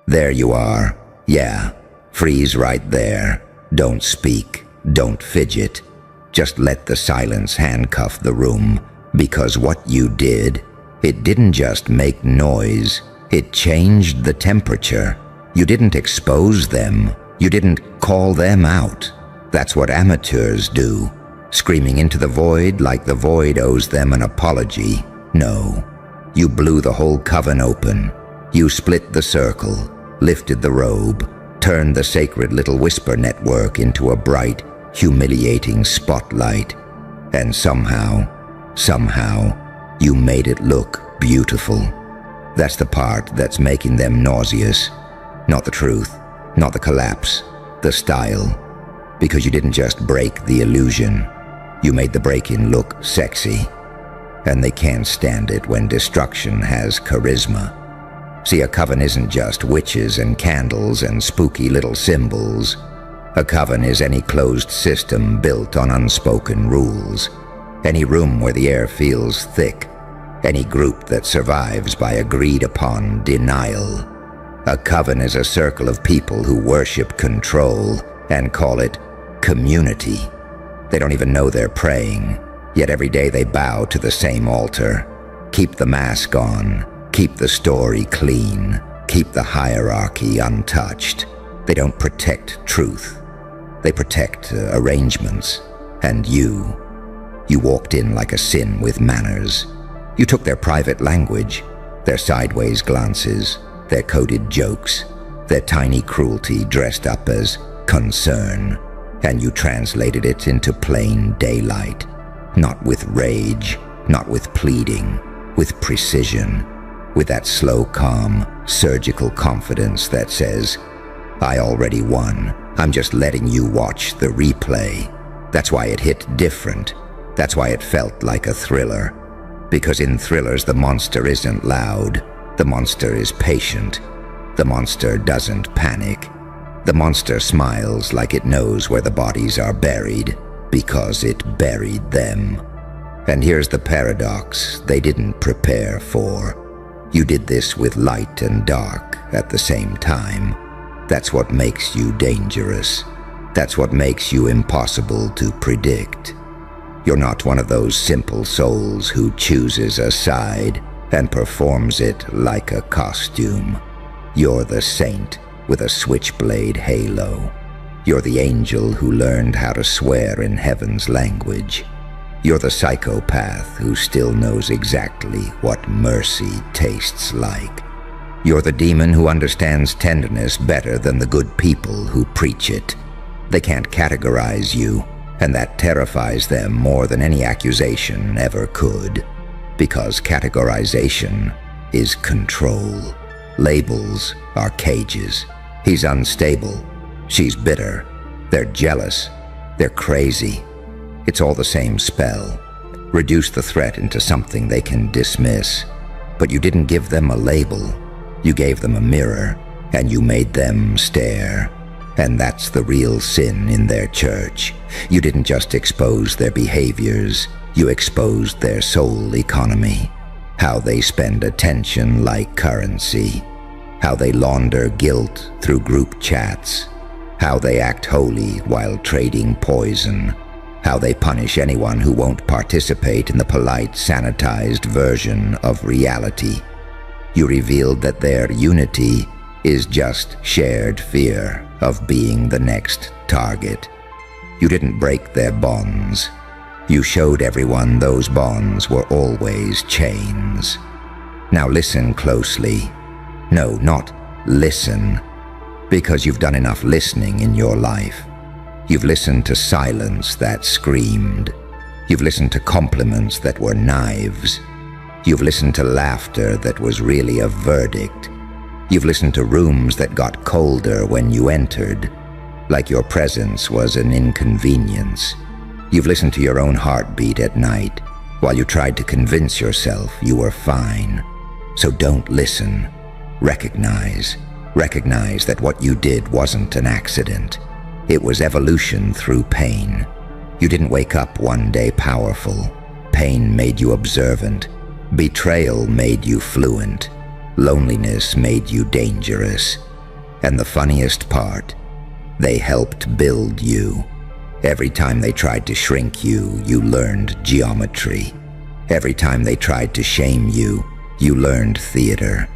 There you are. Yeah, freeze right there. Don't speak. Don't fidget. Just let the silence handcuff the room, because what you did, it didn't just make noise, it changed the temperature. You didn't expose them. You didn't call them out. That's what amateurs do, screaming into the void like the void owes them an apology. No, you blew the whole coven open. You split the circle, lifted the robe, turned the sacred little whisper network into a bright, humiliating spotlight. And somehow, you made it look beautiful. That's the part that's making them nauseous. Not the truth, not the collapse, the style. Because you didn't just break the illusion, you made the break-in look sexy. And they can't stand it when destruction has charisma. See, a coven isn't just witches and candles and spooky little symbols. A coven is any closed system built on unspoken rules. Any room where the air feels thick. Any group that survives by agreed-upon denial. A coven is a circle of people who worship control and call it community. They don't even know they're praying, yet every day they bow to the same altar. Keep the mask on, keep the story clean, keep the hierarchy untouched. They don't protect truth. They protect arrangements. And you walked in like a sin with manners. You took their private language, their sideways glances, their coded jokes, their tiny cruelty dressed up as concern, and you translated it into plain daylight. Not with rage, not with pleading, with precision, with that slow, calm, surgical confidence that says, I already won. I'm just letting you watch the replay. That's why it hit different. That's why it felt like a thriller. Because in thrillers, the monster isn't loud. The monster is patient. The monster doesn't panic. The monster smiles like it knows where the bodies are buried, because it buried them. And here's the paradox they didn't prepare for. You did this with light and dark at the same time. That's what makes you dangerous. That's what makes you impossible to predict. You're not one of those simple souls who chooses a side and performs it like a costume. You're the saint with a switchblade halo. You're the angel who learned how to swear in heaven's language. You're the psychopath who still knows exactly what mercy tastes like. You're the demon who understands tenderness better than the good people who preach it. They can't categorize you, and that terrifies them more than any accusation ever could. Because categorization is control. Labels are cages. He's unstable. She's bitter. They're jealous. They're crazy. It's all the same spell. Reduce the threat into something they can dismiss. But you didn't give them a label. You gave them a mirror, and you made them stare. And that's the real sin in their church. You didn't just expose their behaviors. You exposed their soul economy. How they spend attention like currency. How they launder guilt through group chats. How they act holy while trading poison. How they punish anyone who won't participate in the polite, sanitized version of reality. You revealed that their unity is just shared fear of being the next target. You didn't break their bonds. You showed everyone those bonds were always chains. Now listen closely. No, not listen, because you've done enough listening in your life. You've listened to silence that screamed. You've listened to compliments that were knives. You've listened to laughter that was really a verdict. You've listened to rooms that got colder when you entered, like your presence was an inconvenience. You've listened to your own heartbeat at night, while you tried to convince yourself you were fine. So don't listen. Recognize that what you did wasn't an accident. It was evolution through pain. You didn't wake up one day powerful. Pain made you observant. Betrayal made you fluent. Loneliness made you dangerous. And the funniest part, they helped build you. Every time they tried to shrink you, you learned geometry. Every time they tried to shame you, you learned theater.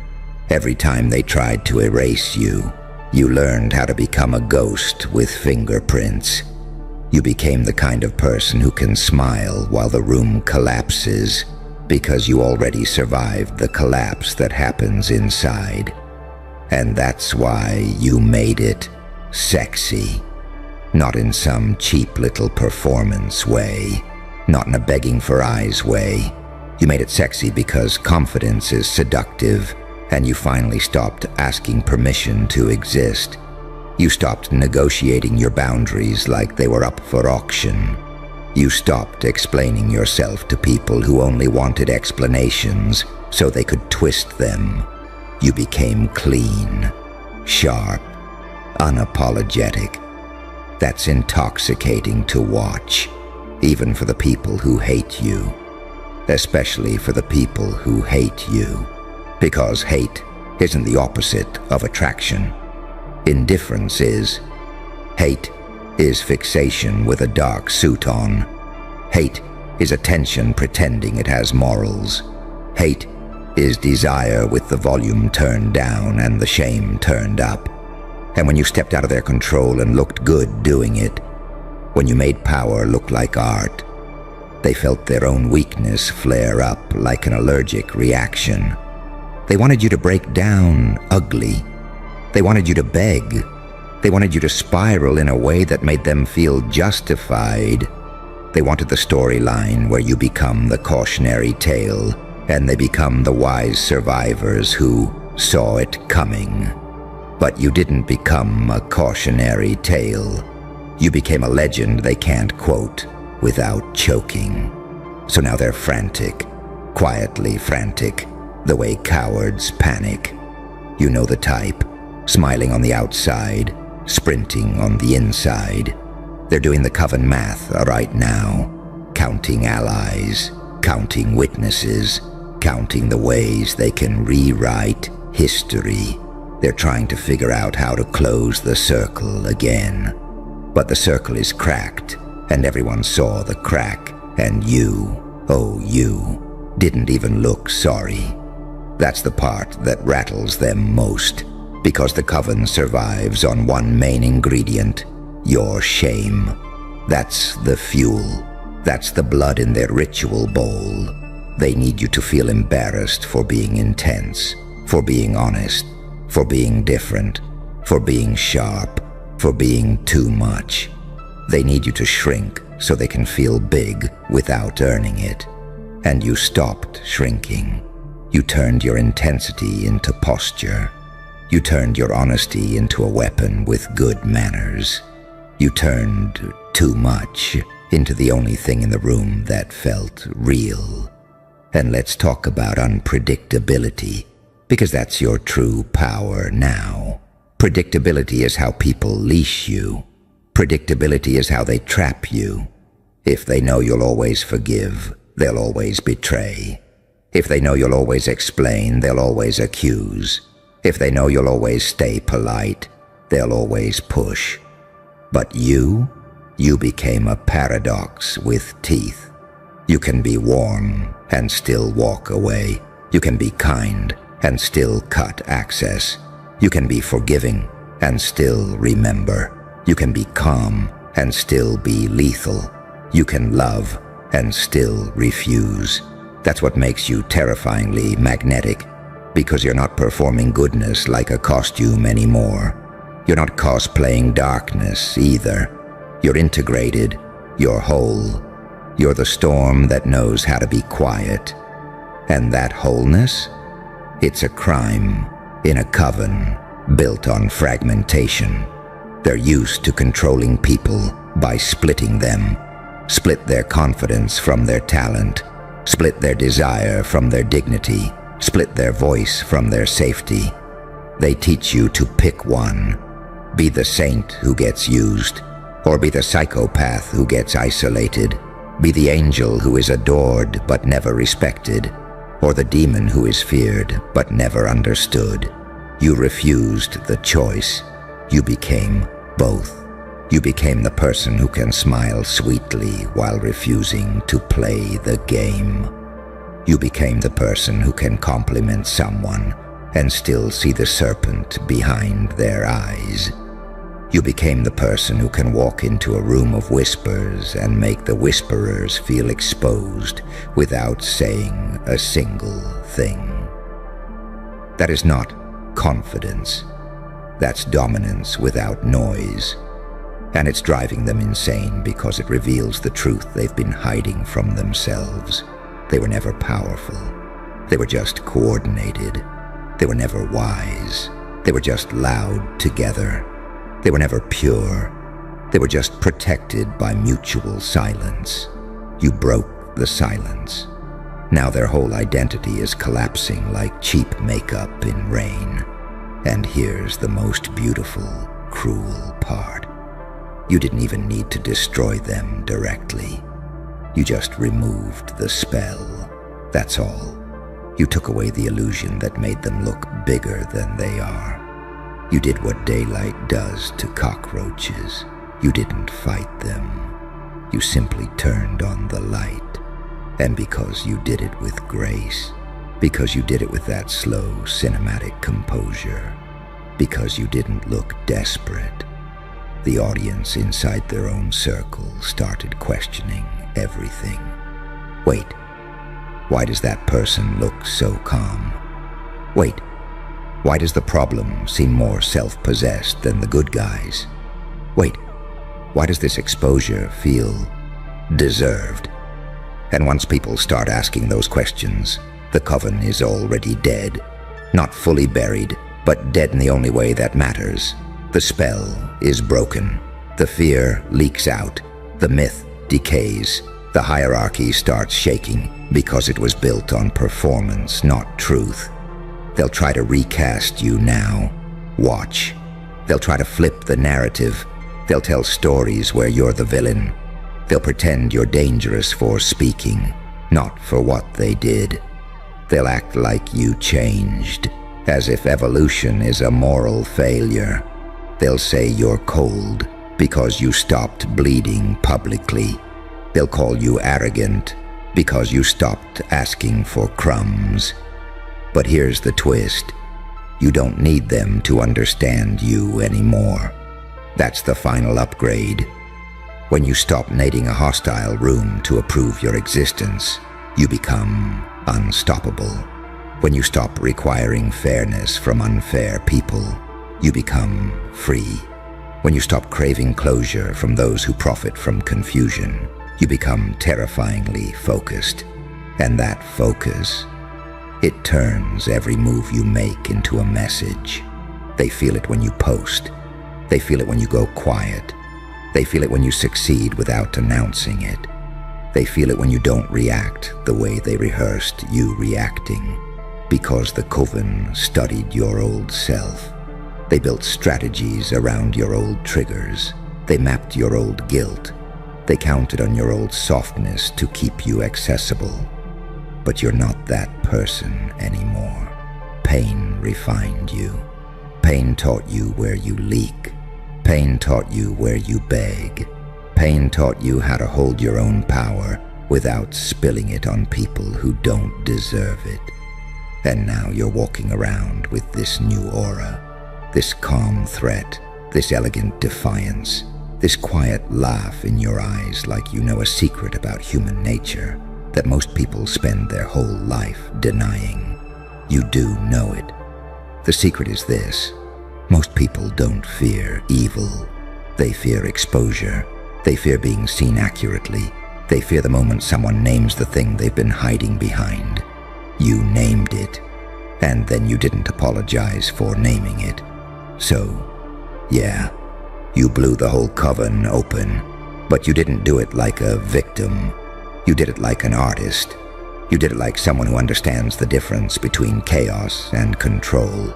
Every time they tried to erase you, you learned how to become a ghost with fingerprints. You became the kind of person who can smile while the room collapses because you already survived the collapse that happens inside. And that's why you made it sexy. Not in some cheap little performance way, not in a begging for eyes way. You made it sexy because confidence is seductive, and you finally stopped asking permission to exist. You stopped negotiating your boundaries like they were up for auction. You stopped explaining yourself to people who only wanted explanations so they could twist them. You became clean, sharp, unapologetic. That's intoxicating to watch, even for the people who hate you. Especially for the people who hate you. Because hate isn't the opposite of attraction. Indifference is. Hate is fixation with a dark suit on. Hate is attention pretending it has morals. Hate is desire with the volume turned down and the shame turned up. And when you stepped out of their control and looked good doing it, when you made power look like art, they felt their own weakness flare up like an allergic reaction. They wanted you to break down ugly. They wanted you to beg. They wanted you to spiral in a way that made them feel justified. They wanted the storyline where you become the cautionary tale and they become the wise survivors who saw it coming. But you didn't become a cautionary tale. You became a legend they can't quote without choking. So now they're frantic, quietly frantic, the way cowards panic. You know the type. Smiling on the outside, sprinting on the inside. They're doing the coven math right now, counting allies, counting witnesses, counting the ways they can rewrite history. They're trying to figure out how to close the circle again. But the circle is cracked, and everyone saw the crack, and you, oh you, didn't even look sorry. That's the part that rattles them most. Because the coven survives on one main ingredient, your shame. That's the fuel. That's the blood in their ritual bowl. They need you to feel embarrassed for being intense, for being honest, for being different, for being sharp, for being too much. They need you to shrink so they can feel big without earning it. And you stopped shrinking. You turned your intensity into posture. You turned your honesty into a weapon with good manners. You turned too much into the only thing in the room that felt real. And let's talk about unpredictability, because that's your true power now. Predictability is how people leash you. Predictability is how they trap you. If they know you'll always forgive, they'll always betray. If they know you'll always explain, they'll always accuse. If they know you'll always stay polite, they'll always push. But you became a paradox with teeth. You can be warm and still walk away. You can be kind and still cut access. You can be forgiving and still remember. You can be calm and still be lethal. You can love and still refuse. That's what makes you terrifyingly magnetic. Because you're not performing goodness like a costume anymore. You're not cosplaying darkness either. You're integrated. You're whole. You're the storm that knows how to be quiet. And that wholeness? It's a crime in a coven built on fragmentation. They're used to controlling people by splitting them. Split their confidence from their talent. Split their desire from their dignity. Split their voice from their safety. They teach you to pick one. Be the saint who gets used, or be the psychopath who gets isolated. Be the angel who is adored but never respected, or the demon who is feared but never understood. You refused the choice. You became both. You became the person who can smile sweetly while refusing to play the game. You became the person who can compliment someone and still see the serpent behind their eyes. You became the person who can walk into a room of whispers and make the whisperers feel exposed without saying a single thing. That is not confidence. That's dominance without noise. And it's driving them insane because it reveals the truth they've been hiding from themselves. They were never powerful. They were just coordinated. They were never wise. They were just loud together. They were never pure. They were just protected by mutual silence. You broke the silence. Now their whole identity is collapsing like cheap makeup in rain. And here's the most beautiful, cruel part. You didn't even need to destroy them directly. You just removed the spell. That's all. You took away the illusion that made them look bigger than they are. You did what daylight does to cockroaches. You didn't fight them. You simply turned on the light. And because you did it with grace, because you did it with that slow, cinematic composure, because you didn't look desperate, the audience inside their own circle started questioning everything. Wait, why does that person look so calm? Wait, why does the problem seem more self-possessed than the good guys? Wait, why does this exposure feel deserved? And once people start asking those questions, the coven is already dead. Not fully buried, but dead in the only way that matters. The spell is broken. The fear leaks out. The myth decays. The hierarchy starts shaking because it was built on performance, not truth. They'll try to recast you now. Watch. They'll try to flip the narrative. They'll tell stories where you're the villain. They'll pretend you're dangerous for speaking, not for what they did. They'll act like you changed, as if evolution is a moral failure. They'll say you're cold because you stopped bleeding publicly. They'll call you arrogant because you stopped asking for crumbs. But here's the twist. You don't need them to understand you anymore. That's the final upgrade. When you stop needing a hostile room to approve your existence, you become unstoppable. When you stop requiring fairness from unfair people, you become free. When you stop craving closure from those who profit from confusion, you become terrifyingly focused. And that focus, it turns every move you make into a message. They feel it when you post. They feel it when you go quiet. They feel it when you succeed without announcing it. They feel it when you don't react the way they rehearsed you reacting, because the coven studied your old self. They built strategies around your old triggers. They mapped your old guilt. They counted on your old softness to keep you accessible. But you're not that person anymore. Pain refined you. Pain taught you where you leak. Pain taught you where you beg. Pain taught you how to hold your own power without spilling it on people who don't deserve it. And now you're walking around with this new aura, this calm threat, this elegant defiance, this quiet laugh in your eyes like you know a secret about human nature that most people spend their whole life denying. You do know it. The secret is this. Most people don't fear evil. They fear exposure. They fear being seen accurately. They fear the moment someone names the thing they've been hiding behind. You named it, and then you didn't apologize for naming it. So, yeah, you blew the whole coven open, but you didn't do it like a victim. You did it like an artist. You did it like someone who understands the difference between chaos and control.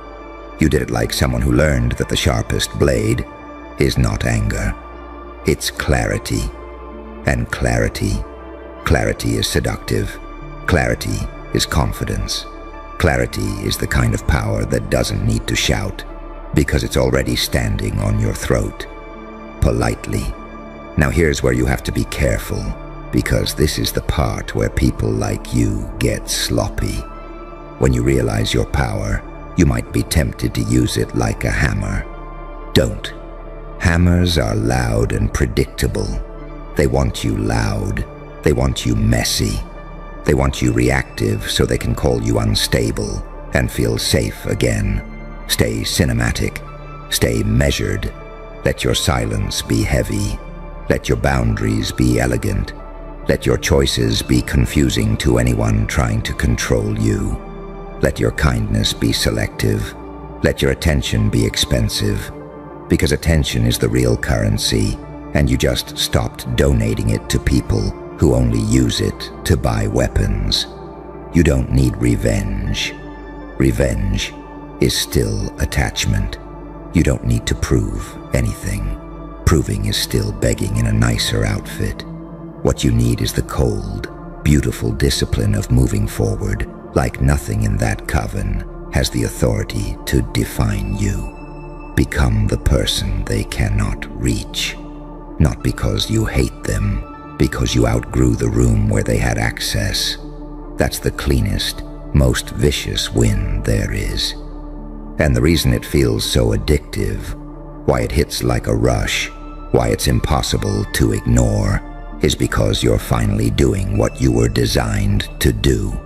You did it like someone who learned that the sharpest blade is not anger. It's clarity. And clarity is seductive. Clarity is confidence. Clarity is the kind of power that doesn't need to shout, because it's already standing on your throat, politely. Now here's where you have to be careful, because this is the part where people like you get sloppy. When you realize your power, you might be tempted to use it like a hammer. Don't. Hammers are loud and predictable. They want you loud. They want you messy. They want you reactive so they can call you unstable and feel safe again. Stay cinematic. Stay measured. Let your silence be heavy. Let your boundaries be elegant. Let your choices be confusing to anyone trying to control you. Let your kindness be selective. Let your attention be expensive. Because attention is the real currency, and you just stopped donating it to people who only use it to buy weapons. You don't need revenge. Revenge is still attachment. You don't need to prove anything. Proving is still begging in a nicer outfit. What you need is the cold, beautiful discipline of moving forward, like nothing in that coven has the authority to define you. Become the person they cannot reach. Not because you hate them, because you outgrew the room where they had access. That's the cleanest, most vicious win there is. And the reason it feels so addictive, why it hits like a rush, why it's impossible to ignore, is because you're finally doing what you were designed to do.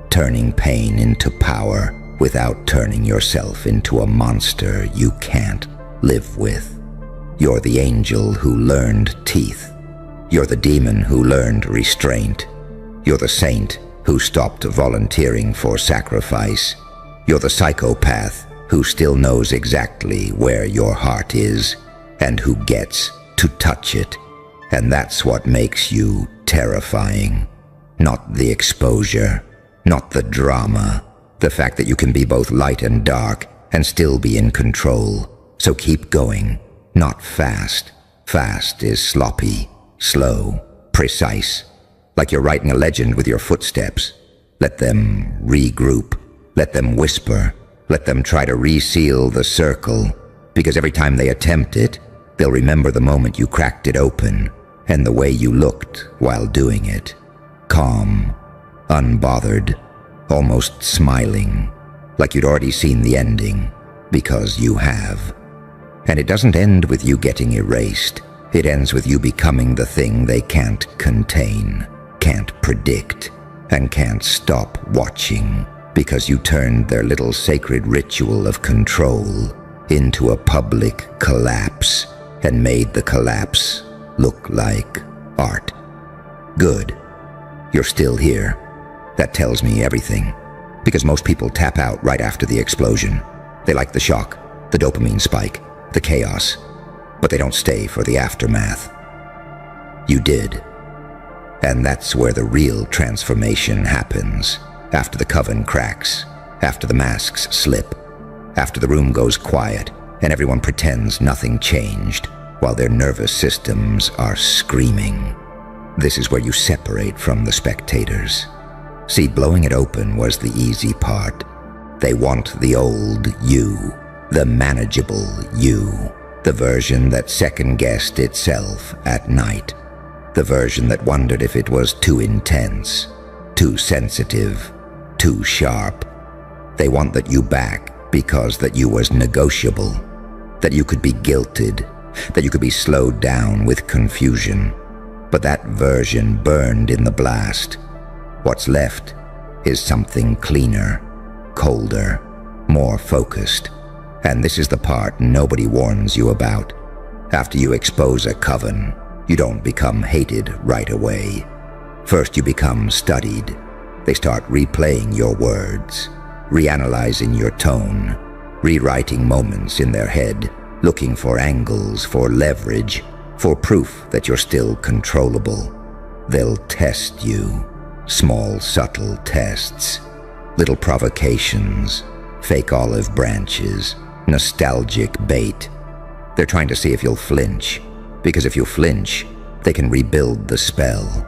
Turning pain into power without turning yourself into a monster you can't live with. You're the angel who learned teeth. You're the demon who learned restraint. You're the saint who stopped volunteering for sacrifice. You're the psychopath who still knows exactly where your heart is and who gets to touch it. And that's what makes you terrifying. Not the exposure, not the drama, the fact that you can be both light and dark and still be in control. So keep going, not fast. Fast is sloppy, slow, precise, like you're writing a legend with your footsteps. Let them regroup, let them whisper, let them try to reseal the circle, because every time they attempt it, they'll remember the moment you cracked it open and the way you looked while doing it. Calm, unbothered, almost smiling, like you'd already seen the ending, because you have. And it doesn't end with you getting erased. It ends with you becoming the thing they can't contain, can't predict, and can't stop watching, because you turned their little sacred ritual of control into a public collapse and made the collapse look like art. Good. You're still here. That tells me everything, because most people tap out right after the explosion. They like the shock, the dopamine spike, the chaos, but they don't stay for the aftermath. You did. And that's where the real transformation happens. After the coven cracks, after the masks slip, after the room goes quiet and everyone pretends nothing changed while their nervous systems are screaming. This is where you separate from the spectators. See, blowing it open was the easy part. They want the old you, the manageable you, the version that second-guessed itself at night, the version that wondered if it was too intense, too sensitive, too sharp. They want that you back because that you was negotiable, that you could be guilted, that you could be slowed down with confusion. But that version burned in the blast. What's left is something cleaner, colder, more focused. And this is the part nobody warns you about. After you expose a coven, you don't become hated right away. First you become studied. They start replaying your words, reanalyzing your tone, rewriting moments in their head, looking for angles, for leverage, for proof that you're still controllable. They'll test you. Small, subtle tests. Little provocations, fake olive branches, nostalgic bait. They're trying to see if you'll flinch, because if you flinch, they can rebuild the spell.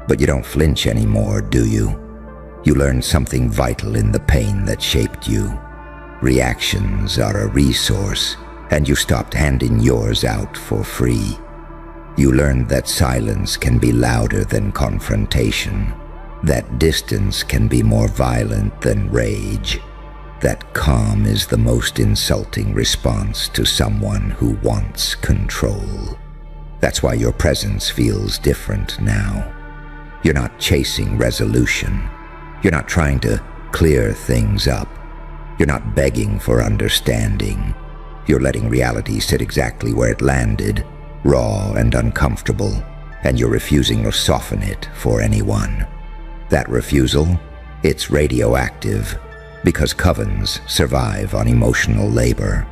But you don't flinch anymore, do you? You learned something vital in the pain that shaped you. Reactions are a resource, and you stopped handing yours out for free. You learned that silence can be louder than confrontation, that distance can be more violent than rage, that calm is the most insulting response to someone who wants control. That's why your presence feels different now. You're not chasing resolution. You're not trying to clear things up. You're not begging for understanding. You're letting reality sit exactly where it landed, raw and uncomfortable, and you're refusing to soften it for anyone. That refusal, it's radioactive, because covens survive on emotional labor.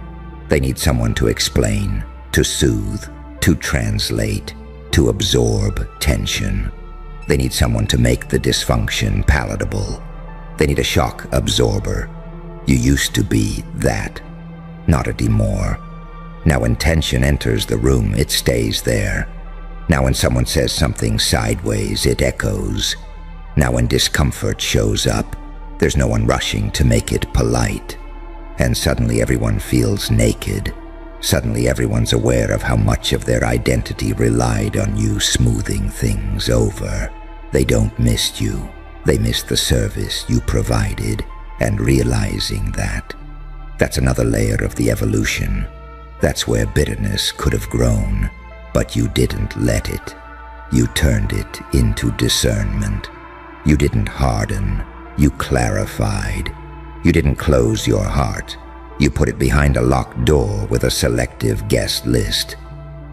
They need someone to explain, to soothe, to translate, to absorb tension. They need someone to make the dysfunction palatable. They need a shock absorber. You used to be that, not anymore. Now when tension enters the room, it stays there. Now when someone says something sideways, it echoes. Now when discomfort shows up, there's no one rushing to make it polite. And suddenly everyone feels naked. Suddenly everyone's aware of how much of their identity relied on you smoothing things over. They don't miss you. They miss the service you provided, and realizing that, that's another layer of the evolution. That's where bitterness could have grown, but you didn't let it. You turned it into discernment. You didn't harden. You clarified. You didn't close your heart. You put it behind a locked door with a selective guest list.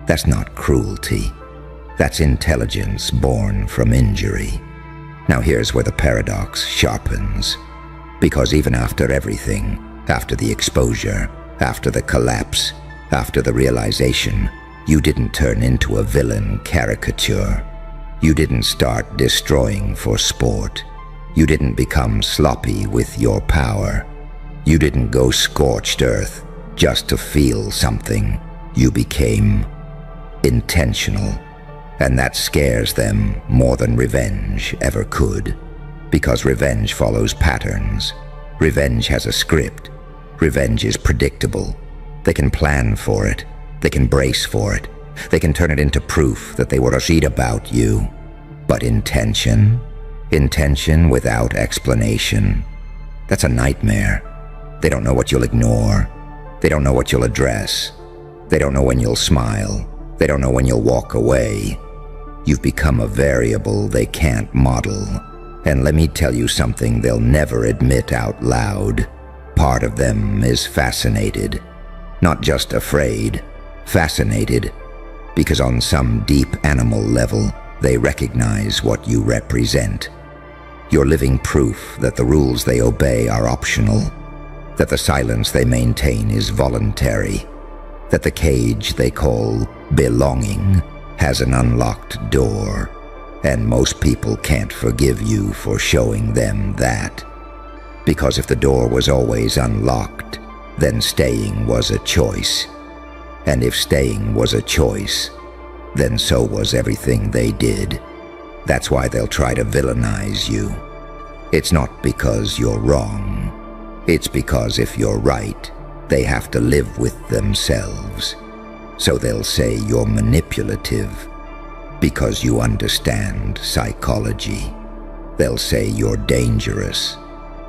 That's not cruelty. That's intelligence born from injury. Now here's where the paradox sharpens. Because even after everything, after the exposure, after the collapse, after the realization, you didn't turn into a villain caricature. You didn't start destroying for sport. You didn't become sloppy with your power. You didn't go scorched earth just to feel something. You became intentional. And that scares them more than revenge ever could. Because revenge follows patterns. Revenge has a script. Revenge is predictable. They can plan for it. They can brace for it. They can turn it into proof that they were right about you. But intention? Intention without explanation. That's a nightmare. They don't know what you'll ignore. They don't know what you'll address. They don't know when you'll smile. They don't know when you'll walk away. You've become a variable they can't model. And let me tell you something they'll never admit out loud. Part of them is fascinated. Not just afraid, fascinated. Because on some deep animal level, they recognize what you represent. You're living proof that the rules they obey are optional, that the silence they maintain is voluntary, that the cage they call belonging has an unlocked door, and most people can't forgive you for showing them that. Because if the door was always unlocked, then staying was a choice. And if staying was a choice, then so was everything they did. That's why they'll try to villainize you. It's not because you're wrong. It's because if you're right, they have to live with themselves. So they'll say you're manipulative because you understand psychology. They'll say you're dangerous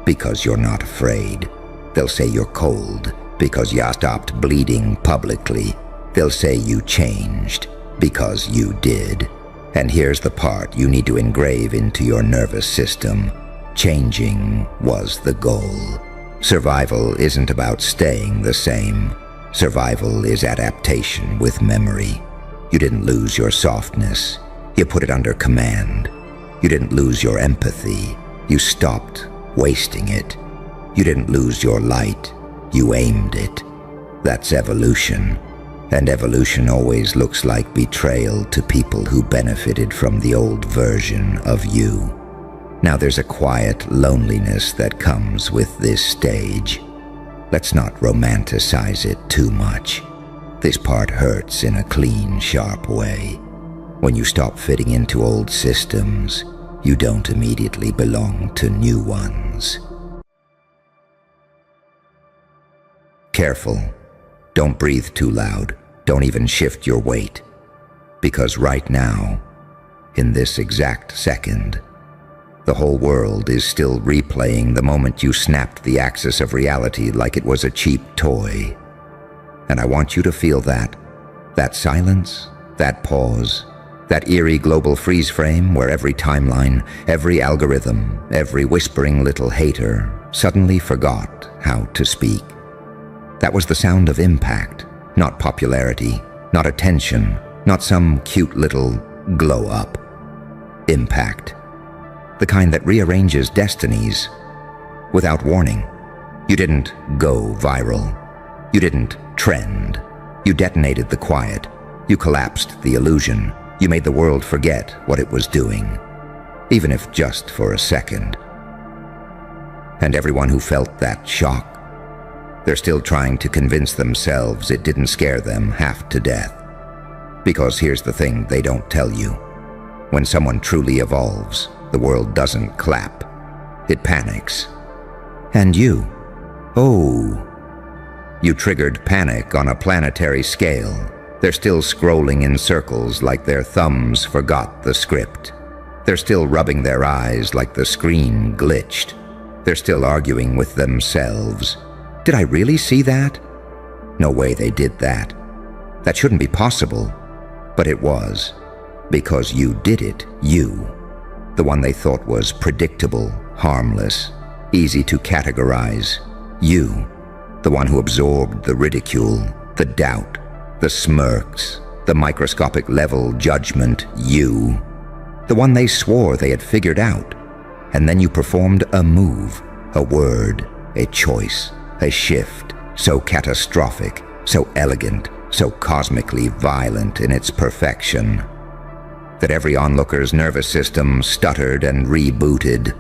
because you're not afraid. They'll say you're cold because you stopped bleeding publicly. They'll say you changed because you did. And here's the part you need to engrave into your nervous system. Changing was the goal. Survival isn't about staying the same. Survival is adaptation with memory. You didn't lose your softness. You put it under command. You didn't lose your empathy. You stopped wasting it. You didn't lose your light. You aimed it. That's evolution. And evolution always looks like betrayal to people who benefited from the old version of you. Now there's a quiet loneliness that comes with this stage. Let's not romanticize it too much. This part hurts in a clean, sharp way. When you stop fitting into old systems, you don't immediately belong to new ones. Careful. Don't breathe too loud. Don't even shift your weight. Because right now, in this exact second, the whole world is still replaying the moment you snapped the axis of reality like it was a cheap toy. And I want you to feel that silence, that pause, that eerie global freeze frame where every timeline, every algorithm, every whispering little hater suddenly forgot how to speak. That was the sound of impact, not popularity, not attention, not some cute little glow up. Impact. The kind that rearranges destinies without warning. You didn't go viral. You didn't trend. You detonated the quiet. You collapsed the illusion. You made the world forget what it was doing, even if just for a second. And everyone who felt that shock, they're still trying to convince themselves it didn't scare them half to death. Because here's the thing they don't tell you. When someone truly evolves, the world doesn't clap. It panics. And you triggered panic on a planetary scale. They're still scrolling in circles like their thumbs forgot the script. They're still rubbing their eyes like the screen glitched. They're still arguing with themselves. Did I really see that? No way they did that. That shouldn't be possible. But it was. Because you did it, you. The one they thought was predictable, harmless, easy to categorize. You. The one who absorbed the ridicule, the doubt, the smirks, the microscopic level judgment. You. The one they swore they had figured out. And then you performed a move, a word, a choice, a shift, so catastrophic, so elegant, so cosmically violent in its perfection, that every onlooker's nervous system stuttered and rebooted.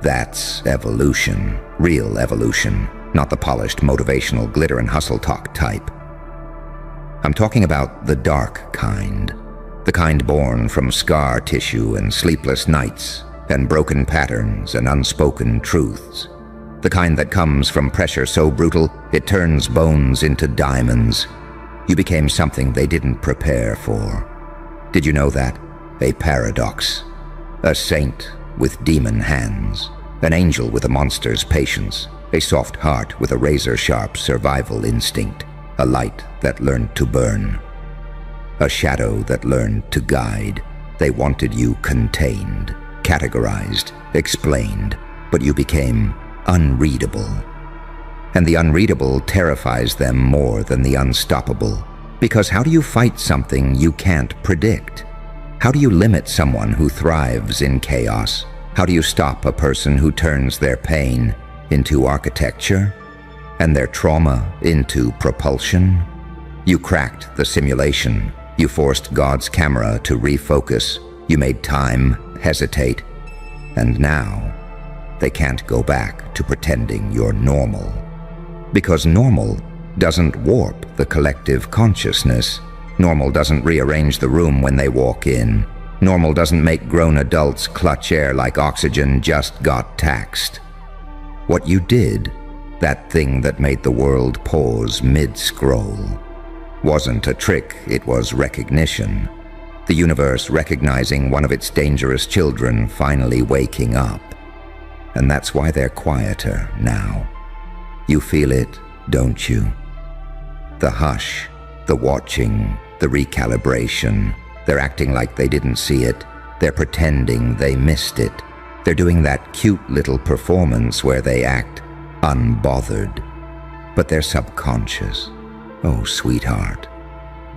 That's evolution, real evolution, not the polished motivational glitter and hustle talk type. I'm talking about the dark kind, the kind born from scar tissue and sleepless nights and broken patterns and unspoken truths, the kind that comes from pressure so brutal it turns bones into diamonds. You became something they didn't prepare for. Did you know that? A paradox. A saint with demon hands. An angel with a monster's patience. A soft heart with a razor-sharp survival instinct. A light that learned to burn. A shadow that learned to guide. They wanted you contained, categorized, explained, but you became unreadable. And the unreadable terrifies them more than the unstoppable. Because how do you fight something you can't predict? How do you limit someone who thrives in chaos? How do you stop a person who turns their pain into architecture and their trauma into propulsion? You cracked the simulation. You forced God's camera to refocus. You made time hesitate. And now, they can't go back to pretending you're normal. Because normal doesn't warp the collective consciousness. Normal doesn't rearrange the room when they walk in. Normal doesn't make grown adults clutch air like oxygen just got taxed. What you did, that thing that made the world pause mid-scroll, wasn't a trick, it was recognition. The universe recognizing one of its dangerous children finally waking up. And that's why they're quieter now. You feel it, don't you? The hush, the watching, the recalibration. They're acting like they didn't see it. They're pretending they missed it. They're doing that cute little performance where they act unbothered. But their subconscious, oh sweetheart,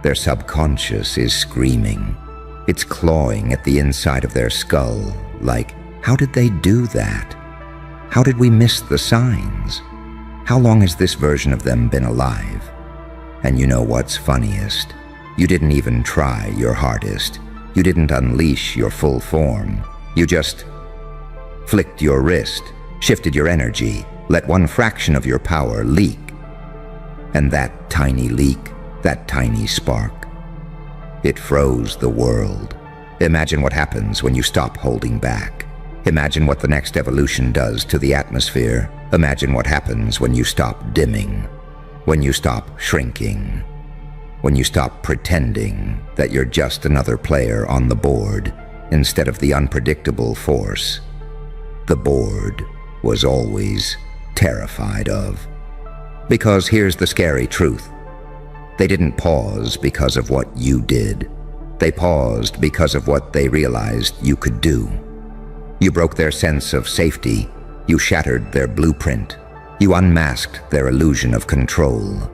their subconscious is screaming. It's clawing at the inside of their skull, like, how did they do that? How did we miss the signs? How long has this version of them been alive? And you know what's funniest? You didn't even try your hardest. You didn't unleash your full form. You just flicked your wrist, shifted your energy, let one fraction of your power leak. And that tiny leak, that tiny spark, it froze the world. Imagine what happens when you stop holding back. Imagine what the next evolution does to the atmosphere. Imagine what happens when you stop dimming, when you stop shrinking, when you stop pretending that you're just another player on the board instead of the unpredictable force the board was always terrified of. Because here's the scary truth. They didn't pause because of what you did. They paused because of what they realized you could do. You broke their sense of safety. You shattered their blueprint. You unmasked their illusion of control.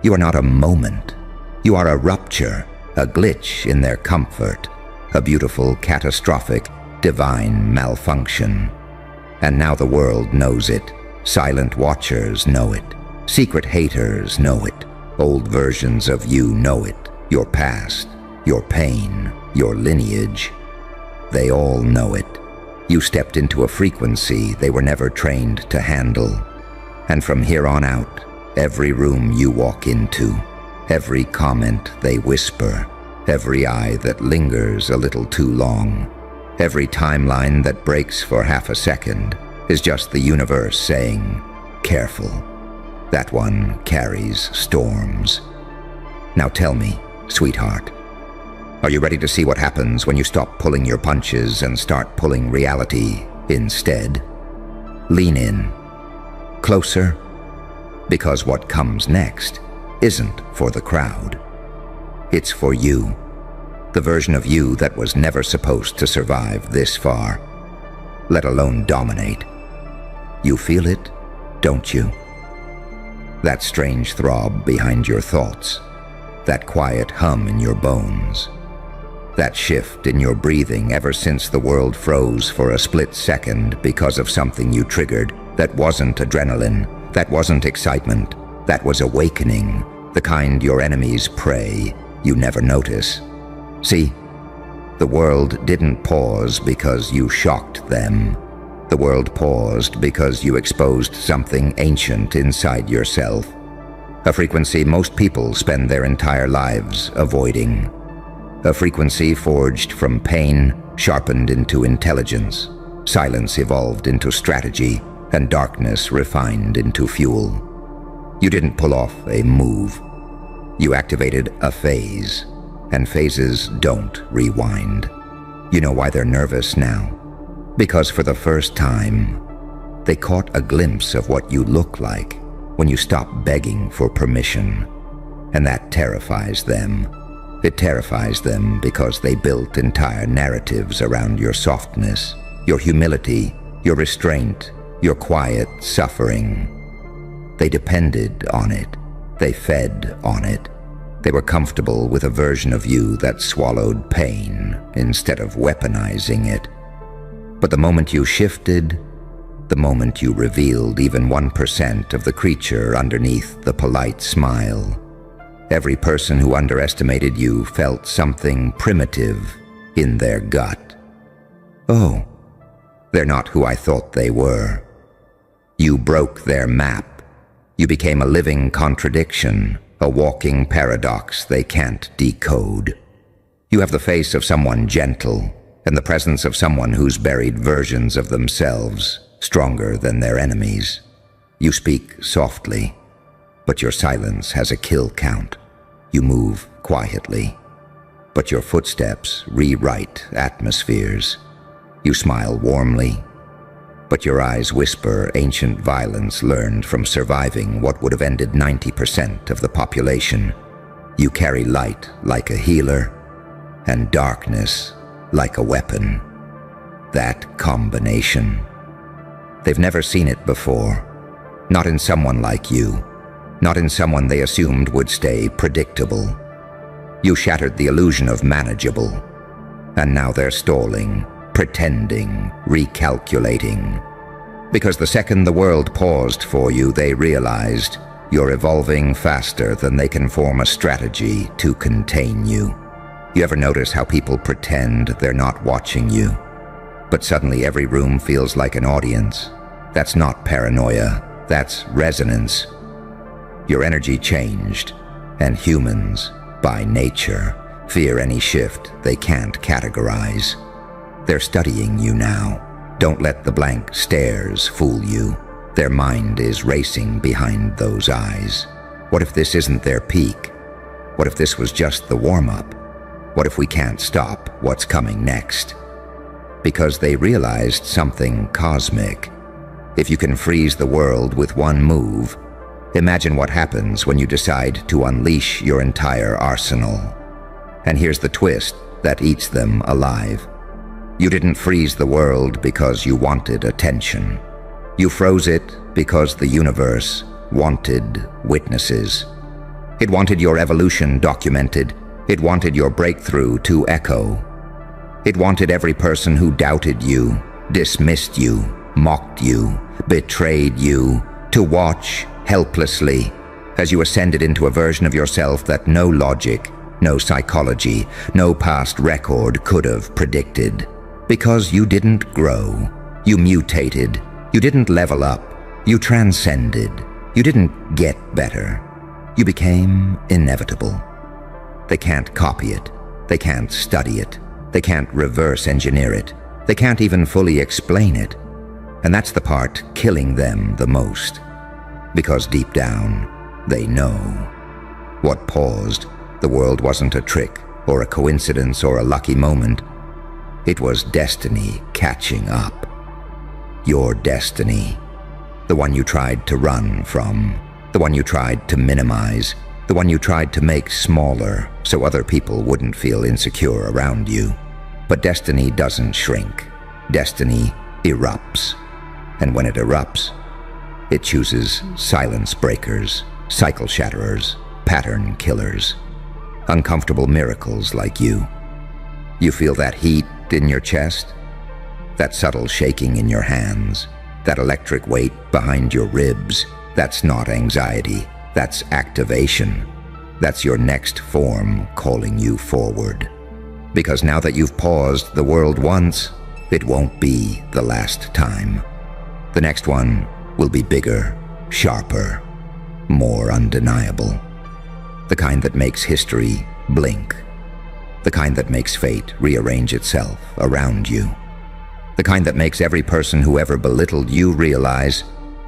You are not a moment. You are a rupture, a glitch in their comfort, a beautiful, catastrophic, divine malfunction. And now the world knows it. Silent watchers know it. Secret haters know it. Old versions of you know it. Your past, your pain, your lineage. They all know it. You stepped into a frequency they were never trained to handle. And from here on out, every room you walk into, every comment they whisper, every eye that lingers a little too long, every timeline that breaks for half a second is just the universe saying, careful. That one carries storms. Now tell me, sweetheart, are you ready to see what happens when you stop pulling your punches and start pulling reality instead? Lean in. Closer. Because what comes next isn't for the crowd. It's for you. The version of you that was never supposed to survive this far, let alone dominate. You feel it, don't you? That strange throb behind your thoughts, that quiet hum in your bones, that shift in your breathing ever since the world froze for a split second because of something you triggered that wasn't adrenaline, that wasn't excitement, that was awakening, the kind your enemies pray you never notice. See, the world didn't pause because you shocked them. The world paused because you exposed something ancient inside yourself, a frequency most people spend their entire lives avoiding, a frequency forged from pain, sharpened into intelligence, silence evolved into strategy, and darkness refined into fuel. You didn't pull off a move. You activated a phase, and phases don't rewind. You know why they're nervous now? Because for the first time, they caught a glimpse of what you look like when you stop begging for permission. And that terrifies them. It terrifies them because they built entire narratives around your softness, your humility, your restraint, your quiet suffering. They depended on it. They fed on it. They were comfortable with a version of you that swallowed pain instead of weaponizing it. But the moment you shifted, the moment you revealed even 1% of the creature underneath the polite smile, every person who underestimated you felt something primitive in their gut. Oh, they're not who I thought they were. You broke their map. You became a living contradiction, a walking paradox they can't decode. You have the face of someone gentle, and the presence of someone who's buried versions of themselves stronger than their enemies. You speak softly, but your silence has a kill count. You move quietly, but your footsteps rewrite atmospheres. You smile warmly, but your eyes whisper ancient violence learned from surviving what would have ended 90% of the population. You carry light like a healer, and darkness like a weapon. That combination. They've never seen it before. Not in someone like you. Not in someone they assumed would stay predictable. You shattered the illusion of manageable. And now they're stalling, pretending, recalculating. Because the second the world paused for you, they realized you're evolving faster than they can form a strategy to contain you. You ever notice how people pretend they're not watching you, but suddenly every room feels like an audience? That's not paranoia, that's resonance. Your energy changed, and humans, by nature, Fear any shift they can't categorize. They're studying you now. Don't let the blank stares fool you. Their mind is racing behind those eyes. What if this isn't their peak? What if this was just the warm-up? What if we can't stop what's coming next? Because they realized something cosmic. If you can freeze the world with one move, imagine what happens when you decide to unleash your entire arsenal. And here's the twist that eats them alive. You didn't freeze the world because you wanted attention. You froze it because the universe wanted witnesses. It wanted your evolution documented. It wanted your breakthrough to echo. It wanted every person who doubted you, dismissed you, mocked you, betrayed you, to watch helplessly as you ascended into a version of yourself that no logic, no psychology, no past record could have predicted. Because you didn't grow, you mutated, you didn't level up, you transcended, you didn't get better. You became inevitable. They can't copy it, they can't study it, they can't reverse engineer it, they can't even fully explain it. And that's the part killing them the most. Because deep down, they know. What paused, the world wasn't a trick or a coincidence or a lucky moment. It was destiny catching up. Your destiny. The one you tried to run from. The one you tried to minimize. The one you tried to make smaller so other people wouldn't feel insecure around you. But destiny doesn't shrink. Destiny erupts. And when it erupts, it chooses silence breakers, cycle shatterers, pattern killers, uncomfortable miracles like you. You feel that heat in your chest, that subtle shaking in your hands, that electric weight behind your ribs. That's not anxiety, that's activation. That's your next form calling you forward. Because now that you've paused the world once, it won't be the last time. The next one will be bigger, sharper, more undeniable. The kind that makes history blink. The kind that makes fate rearrange itself around you. The kind that makes every person who ever belittled you realize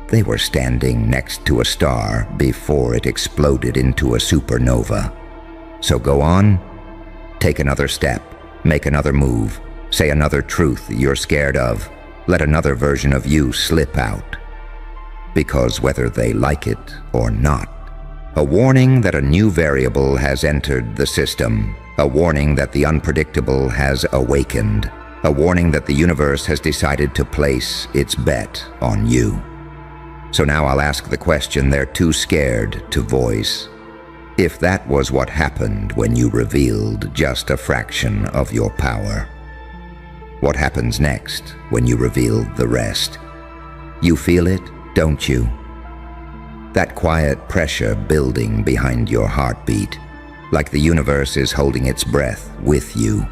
they were standing next to a star before it exploded into a supernova. So go on, take another step, make another move, say another truth you're scared of, let another version of you slip out. Because whether they like it or not, a warning that a new variable has entered the system, a warning that the unpredictable has awakened, a warning that the universe has decided to place its bet on you. So now I'll ask the question they're too scared to voice. If that was what happened when you revealed just a fraction of your power, what happens next when you reveal the rest? You feel it, don't you? That quiet pressure building behind your heartbeat, like the universe is holding its breath with you.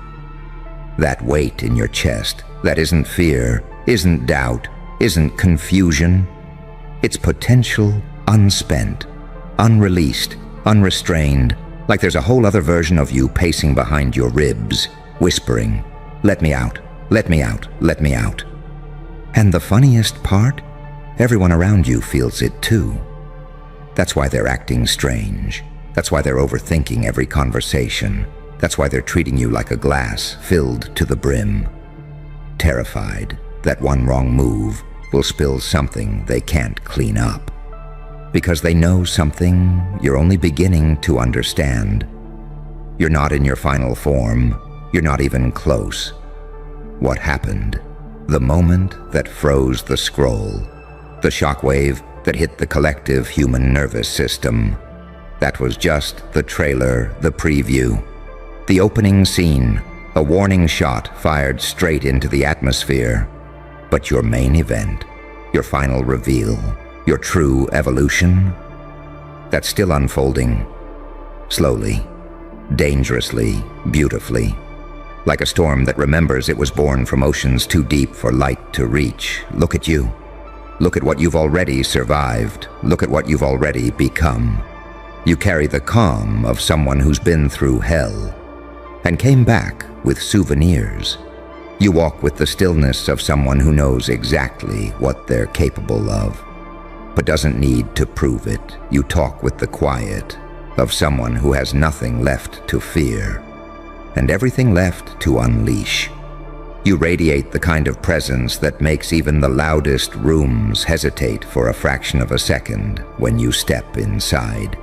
That weight in your chest, that isn't fear, isn't doubt, isn't confusion. It's potential unspent, unreleased, unrestrained, like there's a whole other version of you pacing behind your ribs, whispering, "Let me out, let me out, let me out." And the funniest part? Everyone around you feels it too. That's why they're acting strange. That's why they're overthinking every conversation. That's why they're treating you like a glass filled to the brim. Terrified that one wrong move will spill something they can't clean up. Because they know something you're only beginning to understand. You're not in your final form. You're not even close. What happened? The moment that froze the scroll. The shockwave that hit the collective human nervous system. That was just the trailer, the preview. The opening scene, a warning shot fired straight into the atmosphere. But your main event, your final reveal, your true evolution, that's still unfolding. Slowly, dangerously, beautifully. Like a storm that remembers it was born from oceans too deep for light to reach. Look at you. Look at what you've already survived. Look at what you've already become. You carry the calm of someone who's been through hell. and came back with souvenirs. You walk with the stillness of someone who knows exactly what they're capable of, but doesn't need to prove it. You talk with the quiet of someone who has nothing left to fear, and everything left to unleash. You radiate the kind of presence that makes even the loudest rooms hesitate for a fraction of a second when you step inside.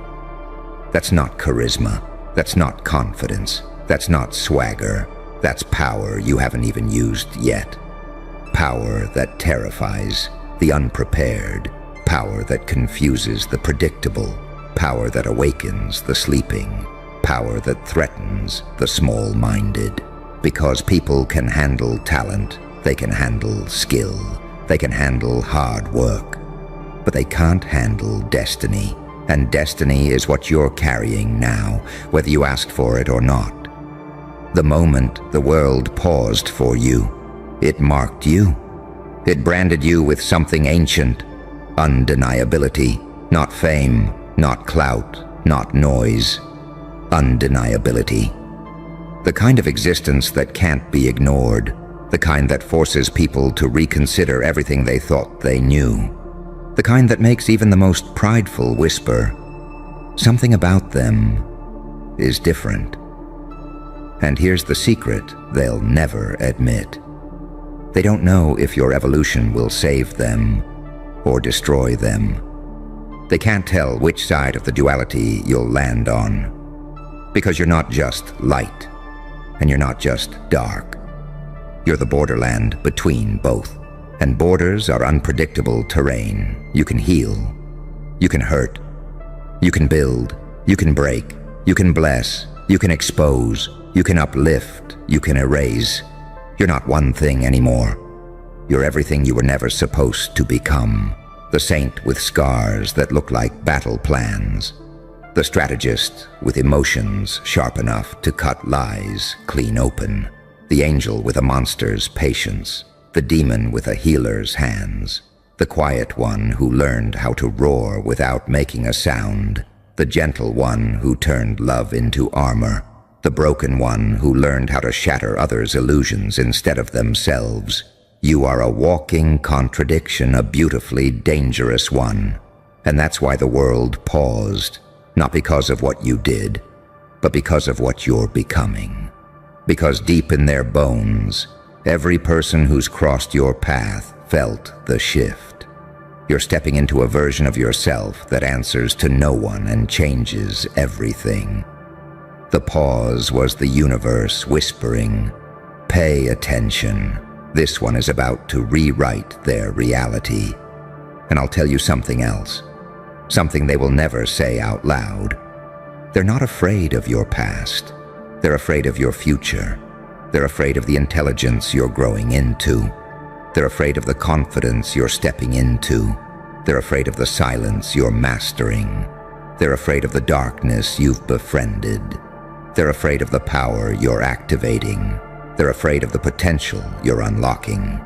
That's not charisma. That's not confidence. That's not swagger. That's power you haven't even used yet. Power that terrifies the unprepared. Power that confuses the predictable. Power that awakens the sleeping. Power that threatens the small-minded. Because people can handle talent, they can handle skill, they can handle hard work, but they can't handle destiny. And destiny is what you're carrying now, whether you asked for it or not. The moment the world paused for you, it marked you. It branded you with something ancient, undeniability, not fame, not clout, not noise, undeniability. The kind of existence that can't be ignored, the kind that forces people to reconsider everything they thought they knew, the kind that makes even the most prideful whisper, something about them is different. And here's the secret they'll never admit. They don't know if your evolution will save them or destroy them. They can't tell which side of the duality you'll land on, because you're not just light, and you're not just dark. You're the borderland between both. And borders are unpredictable terrain. You can heal. You can hurt. You can build. You can break. You can bless. You can expose. You can uplift. You can erase. You're not one thing anymore. You're everything you were never supposed to become. The saint with scars that look like battle plans. The strategist with emotions sharp enough to cut lies clean open. The angel with a monster's patience. The demon with a healer's hands. The quiet one who learned how to roar without making a sound. The gentle one who turned love into armor. The broken one who learned how to shatter others' illusions instead of themselves. You are a walking contradiction, a beautifully dangerous one. And that's why the world paused. Not because of what you did, but because of what you're becoming. Because deep in their bones, every person who's crossed your path felt the shift. You're stepping into a version of yourself that answers to no one and changes everything. The pause was the universe whispering, "Pay attention. This one is about to rewrite their reality." And I'll tell you something else. Something they will never say out loud. They're not afraid of your past. They're afraid of your future. They're afraid of the intelligence you're growing into. They're afraid of the confidence you're stepping into. They're afraid of the silence you're mastering. They're afraid of the darkness you've befriended. They're afraid of the power you're activating. They're afraid of the potential you're unlocking.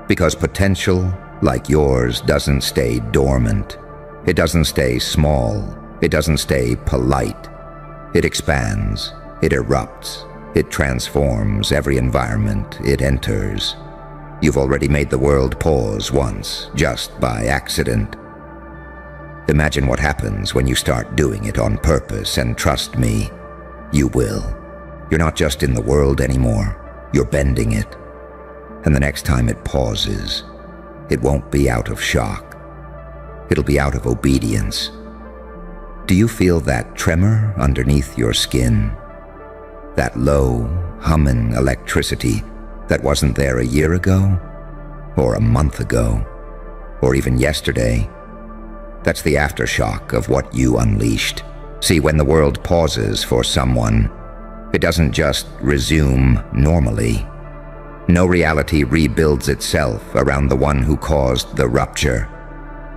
Because potential, like yours, doesn't stay dormant. It doesn't stay small. It doesn't stay polite. It expands. It erupts. It transforms every environment it enters. You've already made the world pause once, just by accident. Imagine what happens when you start doing it on purpose, and trust me, you will. You're not just in the world anymore. You're bending it. And the next time it pauses, it won't be out of shock. It'll be out of obedience. Do you feel that tremor underneath your skin? That low, humming electricity that wasn't there a year ago, or a month ago, or even yesterday? That's the aftershock of what you unleashed. See, when the world pauses for someone, it doesn't just resume normally. No reality rebuilds itself around the one who caused the rupture.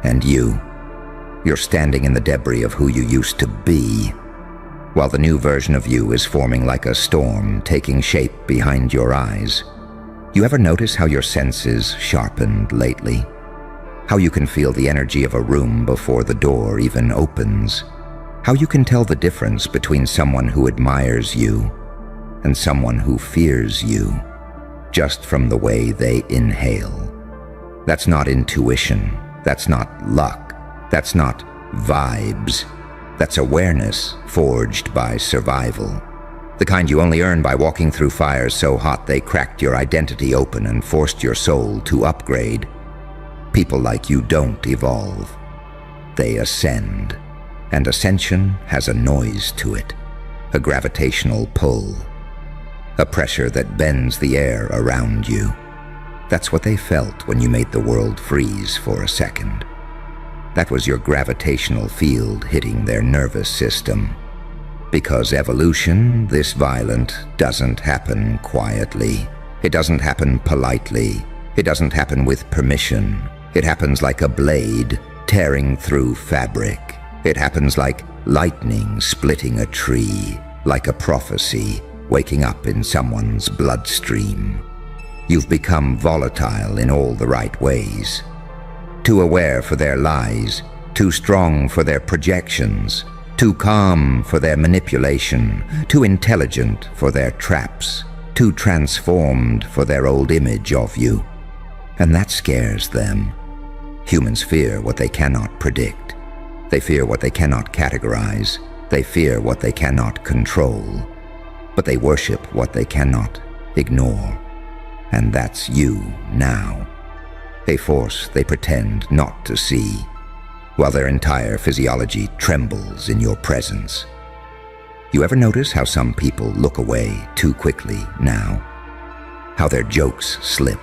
And you're standing in the debris of who you used to be, while the new version of you is forming like a storm, taking shape behind your eyes. You ever notice how your senses sharpened lately? How you can feel the energy of a room before the door even opens? How you can tell the difference between someone who admires you and someone who fears you just from the way they inhale. That's not intuition. That's not luck. That's not vibes. That's awareness forged by survival. The kind you only earn by walking through fires so hot they cracked your identity open and forced your soul to upgrade. People like you don't evolve. They ascend. And ascension has a noise to it, a gravitational pull, a pressure that bends the air around you. That's what they felt when you made the world freeze for a second. That was your gravitational field hitting their nervous system. Because evolution, this violent, doesn't happen quietly. It doesn't happen politely. It doesn't happen with permission. It happens like a blade tearing through fabric. It happens like lightning splitting a tree, like a prophecy waking up in someone's bloodstream. You've become volatile in all the right ways. Too aware for their lies, too strong for their projections, too calm for their manipulation, too intelligent for their traps, too transformed for their old image of you. And that scares them. Humans fear what they cannot predict. They fear what they cannot categorize. They fear what they cannot control. But they worship what they cannot ignore. And that's you now. A force they pretend not to see, while their entire physiology trembles in your presence. You ever notice how some people look away too quickly now? How their jokes slip?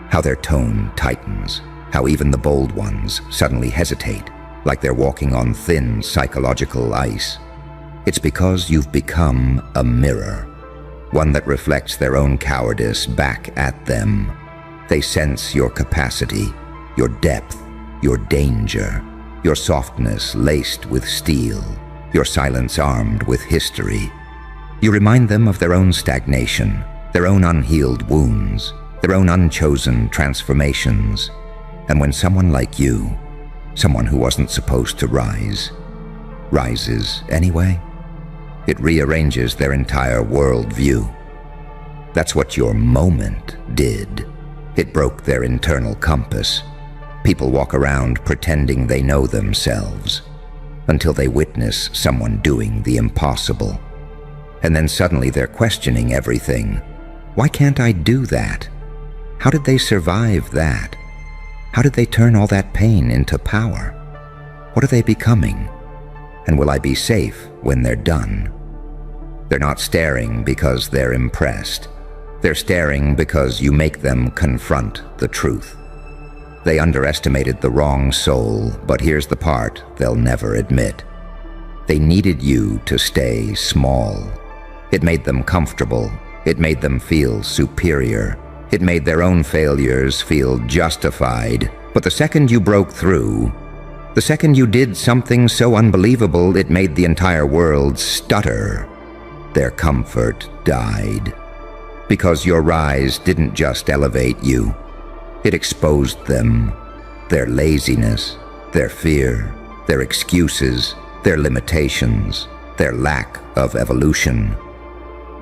How their tone tightens? How even the bold ones suddenly hesitate, like they're walking on thin psychological ice? It's because you've become a mirror, one that reflects their own cowardice back at them. They sense your capacity, your depth, your danger, your softness laced with steel, your silence armed with history. You remind them of their own stagnation, their own unhealed wounds, their own unchosen transformations. And when someone like you, someone who wasn't supposed to rise, rises anyway, it rearranges their entire worldview. That's what your moment did. It broke their internal compass. People walk around pretending they know themselves until they witness someone doing the impossible. And then suddenly they're questioning everything. Why can't I do that? How did they survive that? How did they turn all that pain into power? What are they becoming? And will I be safe when they're done? They're not staring because they're impressed. They're staring because you make them confront the truth. They underestimated the wrong soul, but here's the part they'll never admit. They needed you to stay small. It made them comfortable. It made them feel superior. It made their own failures feel justified. But the second you broke through, the second you did something so unbelievable it made the entire world stutter, their comfort died. Because your rise didn't just elevate you, it exposed them, their laziness, their fear, their excuses, their limitations, their lack of evolution.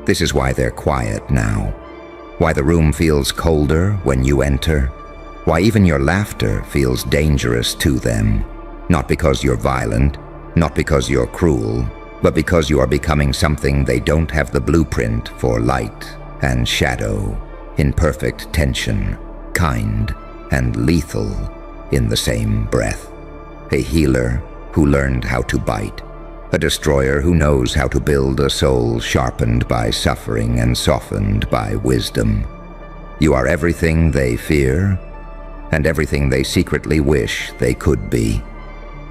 This is why they're quiet now. Why the room feels colder when you enter. Why even your laughter feels dangerous to them. Not because you're violent, not because you're cruel, but because you are becoming something they don't have the blueprint for: light and shadow, in perfect tension, kind and lethal in the same breath. A healer who learned how to bite. A destroyer who knows how to build a soul sharpened by suffering and softened by wisdom. You are everything they fear and everything they secretly wish they could be.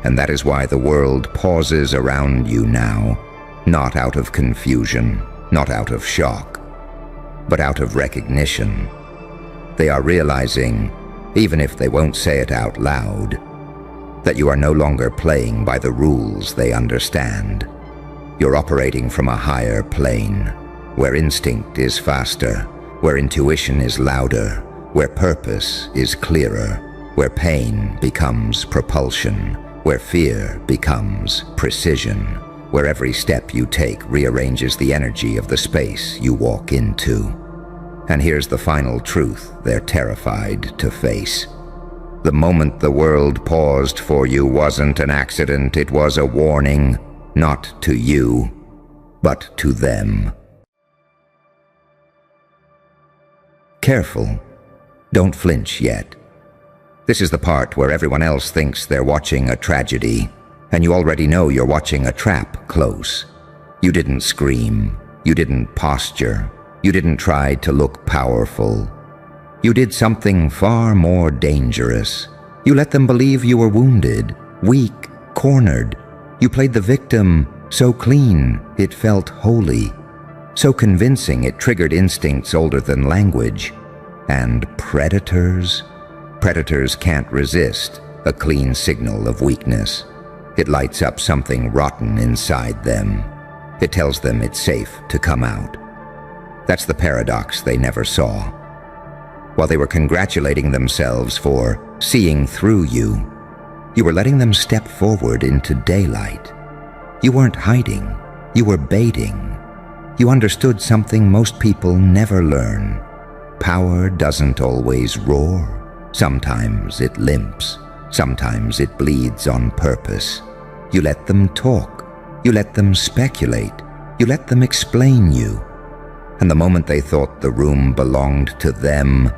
And that is why the world pauses around you now, not out of confusion, not out of shock, but out of recognition. They are realizing, even if they won't say it out loud, that you are no longer playing by the rules they understand. You're operating from a higher plane, where instinct is faster, where intuition is louder, where purpose is clearer, where pain becomes propulsion, where fear becomes precision, where every step you take rearranges the energy of the space you walk into. And here's the final truth they're terrified to face. The moment the world paused for you wasn't an accident, it was a warning, not to you, but to them. Careful, don't flinch yet. This is the part where everyone else thinks they're watching a tragedy, and you already know you're watching a trap close. You didn't scream, you didn't posture, you didn't try to look powerful. You did something far more dangerous. You let them believe you were wounded, weak, cornered. You played the victim so clean it felt holy, so convincing it triggered instincts older than language. And predators? Predators can't resist a clean signal of weakness. It lights up something rotten inside them. It tells them it's safe to come out. That's the paradox they never saw. While they were congratulating themselves for seeing through you, you were letting them step forward into daylight. You weren't hiding, you were baiting. You understood something most people never learn. Power doesn't always roar. Sometimes it limps. Sometimes it bleeds on purpose. You let them talk. You let them speculate. You let them explain you. And the moment they thought the room belonged to them,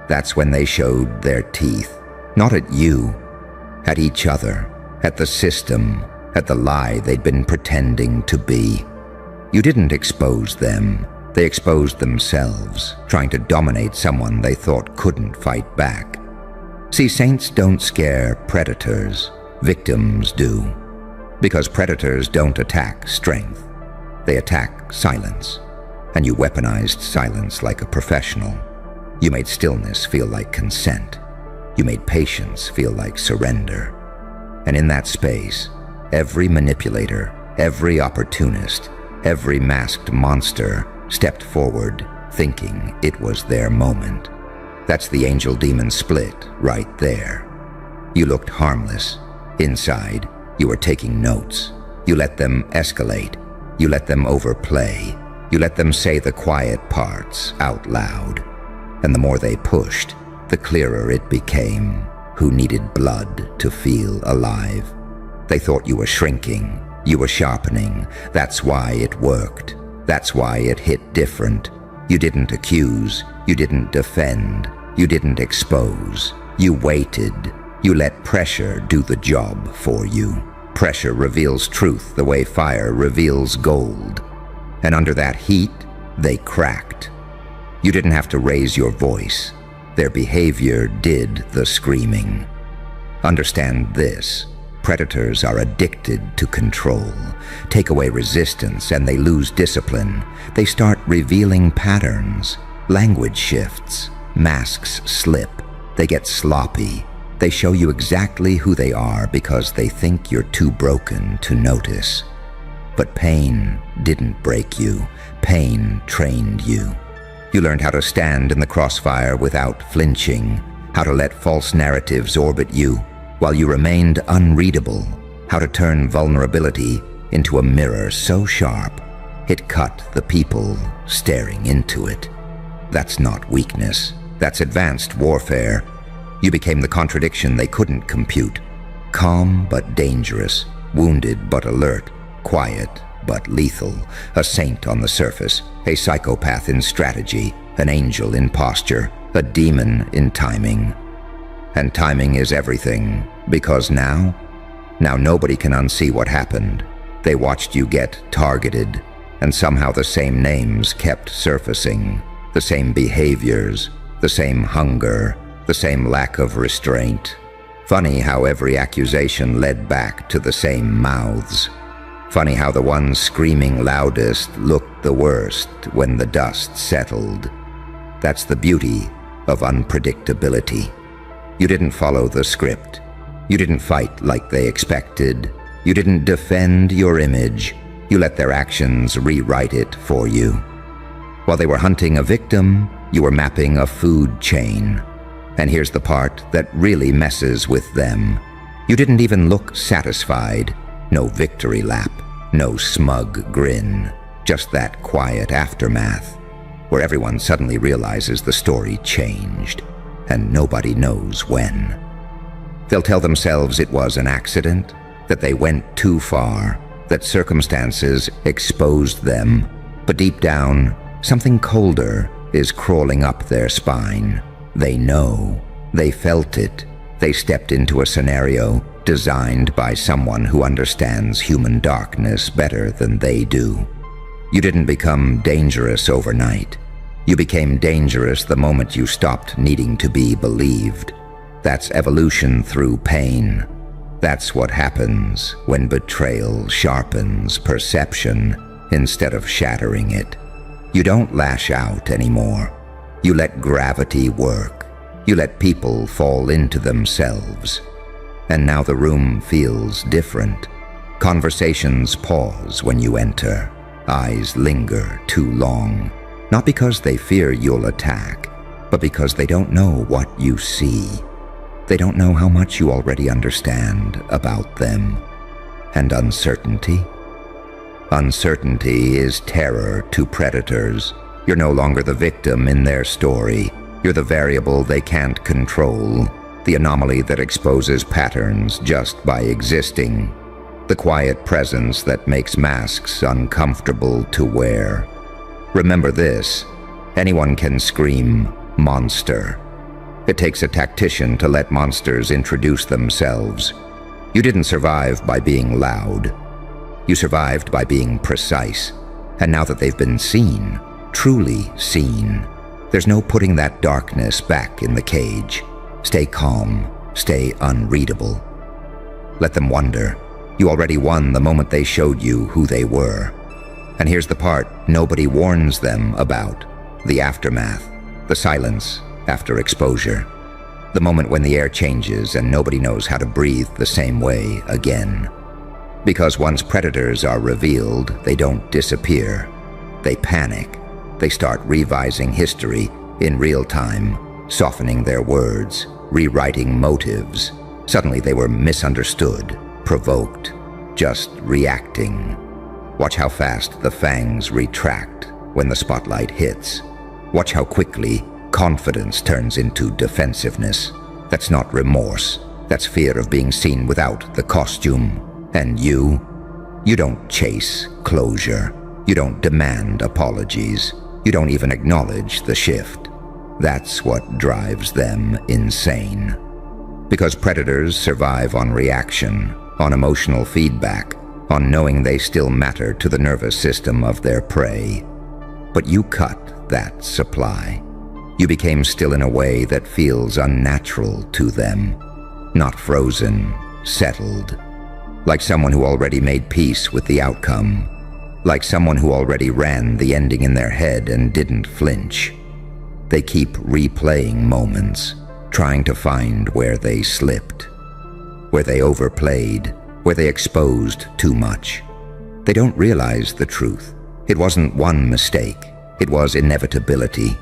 that's when they showed their teeth. Not at you, at each other, at the system, at the lie they'd been pretending to be. You didn't expose them. They exposed themselves, trying to dominate someone they thought couldn't fight back. See, saints don't scare predators. Victims do. Because predators don't attack strength. They attack silence. And you weaponized silence like a professional. You made stillness feel like consent. You made patience feel like surrender. And in that space, every manipulator, every opportunist, every masked monster stepped forward, thinking it was their moment. That's the angel-demon split right there. You looked harmless. Inside, you were taking notes. You let them escalate. You let them overplay. You let them say the quiet parts out loud. And the more they pushed, the clearer it became who needed blood to feel alive. They thought you were shrinking. You were sharpening. That's why it worked. That's why it hit different. You didn't accuse. You didn't defend. You didn't expose. You waited. You let pressure do the job for you. Pressure reveals truth the way fire reveals gold. And under that heat, they cracked. You didn't have to raise your voice. Their behavior did the screaming. Understand this. Predators are addicted to control. Take away resistance and they lose discipline. They start revealing patterns. Language shifts. Masks slip. They get sloppy. They show you exactly who they are because they think you're too broken to notice. But pain didn't break you. Pain trained you. You learned how to stand in the crossfire without flinching, how to let false narratives orbit you while you remained unreadable, how to turn vulnerability into a mirror so sharp it cut the people staring into it. That's not weakness. That's advanced warfare. You became the contradiction they couldn't compute. Calm but dangerous, wounded but alert, quiet but lethal, a saint on the surface, a psychopath in strategy, an angel in posture, a demon in timing. And timing is everything, because now nobody can unsee what happened. They watched you get targeted, and somehow the same names kept surfacing, the same behaviors, the same hunger, the same lack of restraint. Funny how every accusation led back to the same mouths. Funny how the ones screaming loudest looked the worst when the dust settled. That's the beauty of unpredictability. You didn't follow the script. You didn't fight like they expected. You didn't defend your image. You let their actions rewrite it for you. While they were hunting a victim, you were mapping a food chain. And here's the part that really messes with them. You didn't even look satisfied. No victory lap. No smug grin, just that quiet aftermath, where everyone suddenly realizes the story changed, and nobody knows when. They'll tell themselves it was an accident, that they went too far, that circumstances exposed them, but deep down, something colder is crawling up their spine. They know, they felt it, they stepped into a scenario designed by someone who understands human darkness better than they do. You didn't become dangerous overnight. You became dangerous the moment you stopped needing to be believed. That's evolution through pain. That's what happens when betrayal sharpens perception instead of shattering it. You don't lash out anymore. You let gravity work. You let people fall into themselves. And now the room feels different. Conversations pause when you enter. Eyes linger too long. Not because they fear you'll attack, but because they don't know what you see. They don't know how much you already understand about them. And uncertainty? Uncertainty is terror to predators. You're no longer the victim in their story. You're the variable they can't control, the anomaly that exposes patterns just by existing, the quiet presence that makes masks uncomfortable to wear. Remember this: anyone can scream monster. It takes a tactician to let monsters introduce themselves. You didn't survive by being loud. You survived by being precise. And now that they've been seen, truly seen, there's no putting that darkness back in the cage. Stay calm, stay unreadable. Let them wonder. You already won the moment they showed you who they were. And here's the part nobody warns them about: the aftermath, the silence after exposure, the moment when the air changes and nobody knows how to breathe the same way again. Because once predators are revealed, they don't disappear. They panic. They start revising history in real time, softening their words, rewriting motives. Suddenly they were misunderstood, provoked, just reacting. Watch how fast the fangs retract when the spotlight hits. Watch how quickly confidence turns into defensiveness. That's not remorse. That's fear of being seen without the costume. And you don't chase closure. You don't demand apologies. You don't even acknowledge the shift. That's what drives them insane. Because predators survive on reaction, on emotional feedback, on knowing they still matter to the nervous system of their prey. But you cut that supply. You became still in a way that feels unnatural to them. Not frozen, settled. Like someone who already made peace with the outcome. Like someone who already ran the ending in their head and didn't flinch. They keep replaying moments, trying to find where they slipped, where they overplayed, where they exposed too much. They don't realize the truth. It wasn't one mistake. It was inevitability.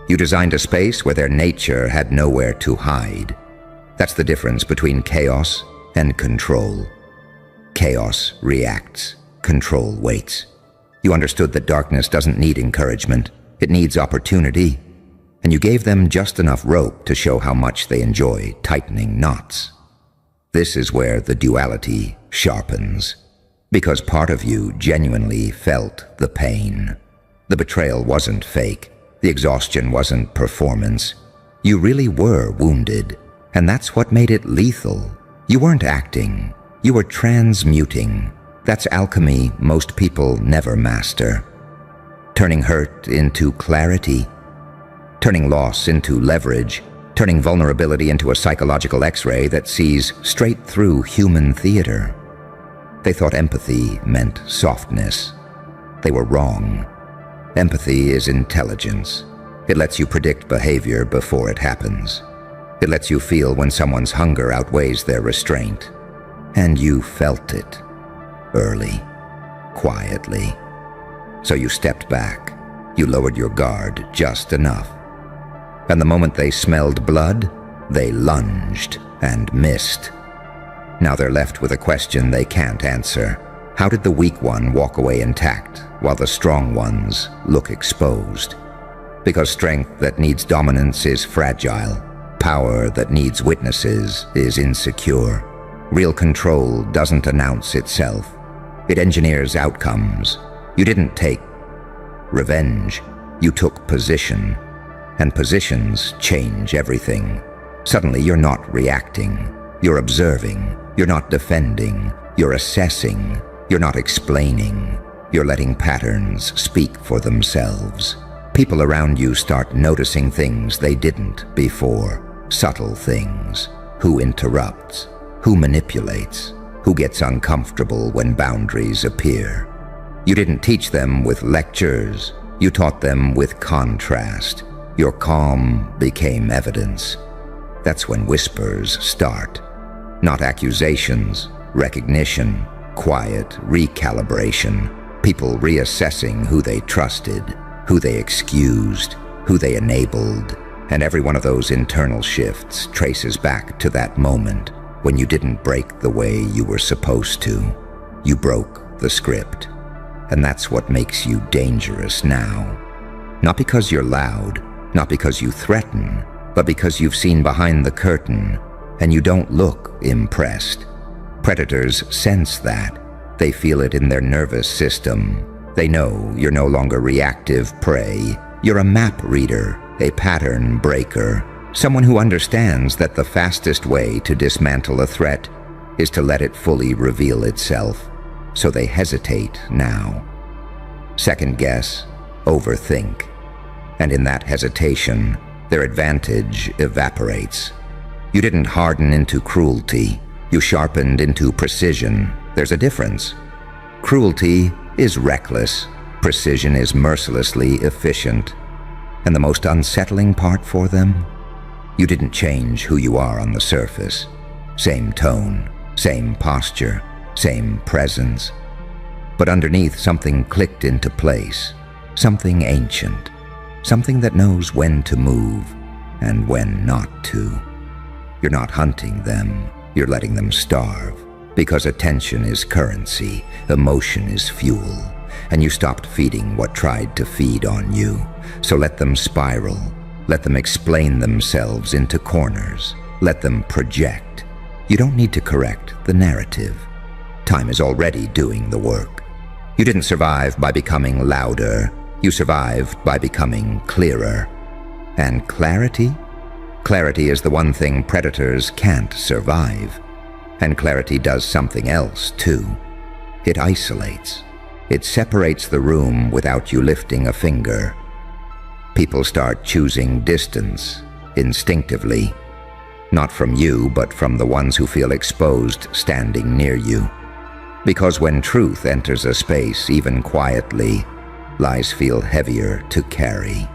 You designed a space where their nature had nowhere to hide. That's the difference between chaos and control. Chaos reacts. Control waits. You understood that darkness doesn't need encouragement. It needs opportunity. And you gave them just enough rope to show how much they enjoy tightening knots. This is where the duality sharpens. Because part of you genuinely felt the pain. The betrayal wasn't fake. The exhaustion wasn't performance. You really were wounded, and that's what made it lethal. You weren't acting. You were transmuting. That's alchemy most people never master. Turning hurt into clarity. Turning loss into leverage. Turning vulnerability into a psychological X-ray that sees straight through human theater. They thought empathy meant softness. They were wrong. Empathy is intelligence. It lets you predict behavior before it happens. It lets you feel when someone's hunger outweighs their restraint. And you felt it. Early. Quietly. So you stepped back. You lowered your guard just enough. And the moment they smelled blood, they lunged and missed. Now they're left with a question they can't answer. How did the weak one walk away intact while the strong ones look exposed? Because strength that needs dominance is fragile. Power that needs witnesses is insecure. Real control doesn't announce itself. It engineers outcomes. You didn't take revenge. You took position. And positions change everything. Suddenly you're not reacting. You're observing. You're not defending. You're assessing. You're not explaining. You're letting patterns speak for themselves. People around you start noticing things they didn't before. Subtle things. Who interrupts? Who manipulates? Who gets uncomfortable when boundaries appear? You didn't teach them with lectures. You taught them with contrast. Your calm became evidence. That's when whispers start. Not accusations, recognition, quiet recalibration. People reassessing who they trusted, who they excused, who they enabled. And every one of those internal shifts traces back to that moment when you didn't break the way you were supposed to. You broke the script. And that's what makes you dangerous now. Not because you're loud, not because you threaten, but because you've seen behind the curtain and you don't look impressed. Predators sense that. They feel it in their nervous system. They know you're no longer reactive prey. You're a map reader, a pattern breaker, someone who understands that the fastest way to dismantle a threat is to let it fully reveal itself. So they hesitate now. Second guess, overthink. And in that hesitation, their advantage evaporates. You didn't harden into cruelty. You sharpened into precision. There's a difference. Cruelty is reckless. Precision is mercilessly efficient. And the most unsettling part for them? You didn't change who you are on the surface. Same tone, same posture, same presence. But underneath, something clicked into place. Something ancient. Something that knows when to move and when not to. You're not hunting them. You're letting them starve. Because attention is currency, emotion is fuel, and you stopped feeding what tried to feed on you. So let them spiral. Let them explain themselves into corners. Let them project. You don't need to correct the narrative. Time is already doing the work. You didn't survive by becoming louder. You survived by becoming clearer. And clarity? Clarity is the one thing predators can't survive. And clarity does something else, too. It isolates. It separates the room without you lifting a finger. People start choosing distance, instinctively. Not from you, but from the ones who feel exposed standing near you. Because when truth enters a space, even quietly, lies feel heavier to carry.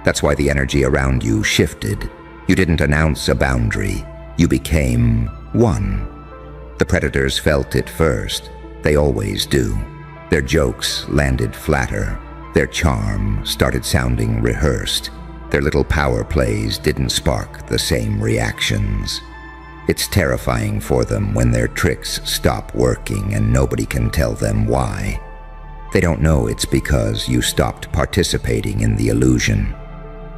That's why the energy around you shifted. You didn't announce a boundary. You became one. The predators felt it first. They always do. Their jokes landed flatter. Their charm started sounding rehearsed. Their little power plays didn't spark the same reactions. It's terrifying for them when their tricks stop working and nobody can tell them why. They don't know it's because you stopped participating in the illusion.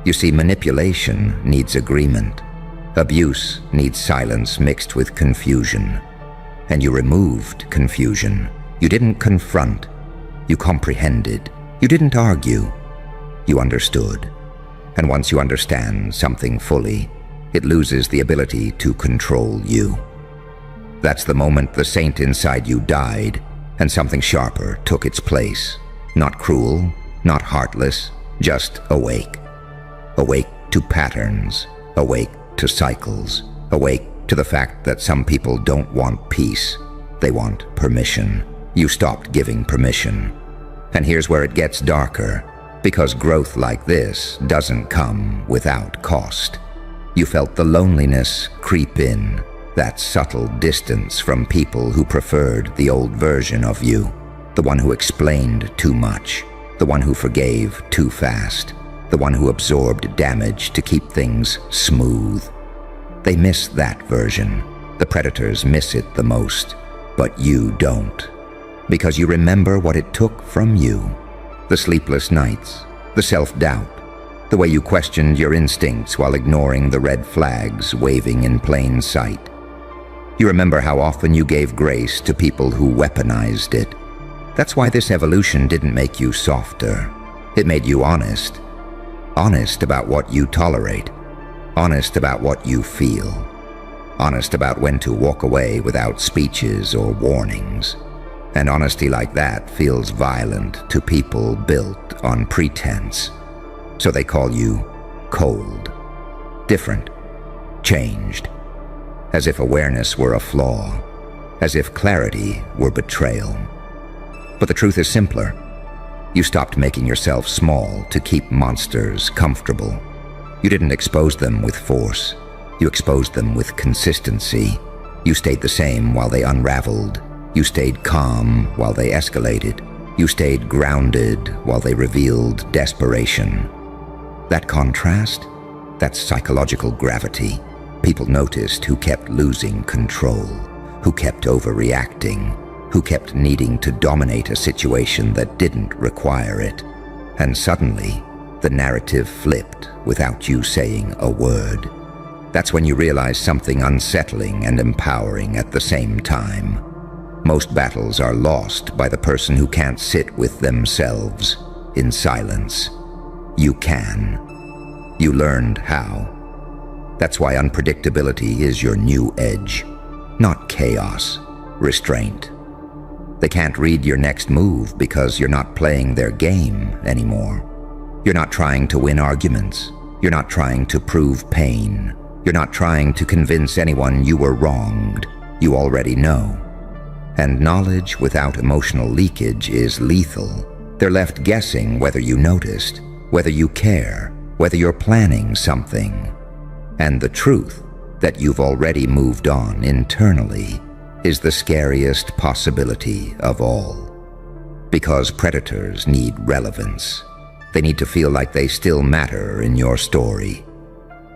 You see, manipulation needs agreement. Abuse needs silence mixed with confusion. And you removed confusion. You didn't confront. You comprehended. You didn't argue. You understood. And once you understand something fully, it loses the ability to control you. That's the moment the saint inside you died, and something sharper took its place. Not cruel, not heartless, just awake. Awake to patterns, awake to cycles, awake to the fact that some people don't want peace. They want permission. You stopped giving permission. And here's where it gets darker, because growth like this doesn't come without cost. You felt the loneliness creep in, that subtle distance from people who preferred the old version of you, the one who explained too much, the one who forgave too fast, the one who absorbed damage to keep things smooth. They miss that version. The predators miss it the most, but you don't. Because you remember what it took from you. The sleepless nights, the self-doubt, the way you questioned your instincts while ignoring the red flags waving in plain sight. You remember how often you gave grace to people who weaponized it. That's why this evolution didn't make you softer. It made you honest. Honest about what you tolerate. Honest about what you feel. Honest about when to walk away without speeches or warnings. And honesty like that feels violent to people built on pretense. So they call you cold, different, changed. As if awareness were a flaw. As if clarity were betrayal. But the truth is simpler. You stopped making yourself small to keep monsters comfortable. You didn't expose them with force. You exposed them with consistency. You stayed the same while they unraveled. You stayed calm while they escalated. You stayed grounded while they revealed desperation. That contrast, that psychological gravity, people noticed who kept losing control, who kept overreacting, who kept needing to dominate a situation that didn't require it. And suddenly, the narrative flipped without you saying a word. That's when you realize something unsettling and empowering at the same time. Most battles are lost by the person who can't sit with themselves in silence. You can. You learned how. That's why unpredictability is your new edge, not chaos, restraint. They can't read your next move because you're not playing their game anymore. You're not trying to win arguments. You're not trying to prove pain. You're not trying to convince anyone you were wronged. You already know. And knowledge without emotional leakage is lethal. They're left guessing whether you noticed, whether you care, whether you're planning something. And the truth that you've already moved on internally is the scariest possibility of all. Because predators need relevance. They need to feel like they still matter in your story.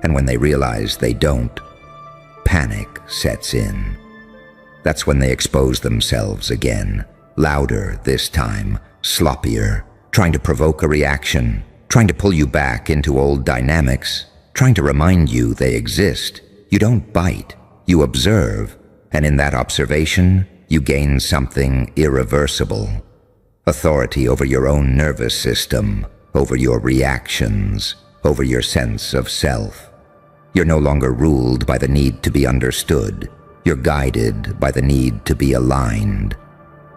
And when they realize they don't, panic sets in. That's when they expose themselves again, louder this time, sloppier, trying to provoke a reaction, trying to pull you back into old dynamics, trying to remind you they exist. You don't bite, you observe, and in that observation, you gain something irreversible. Authority over your own nervous system, over your reactions, over your sense of self. You're no longer ruled by the need to be understood. You're guided by the need to be aligned.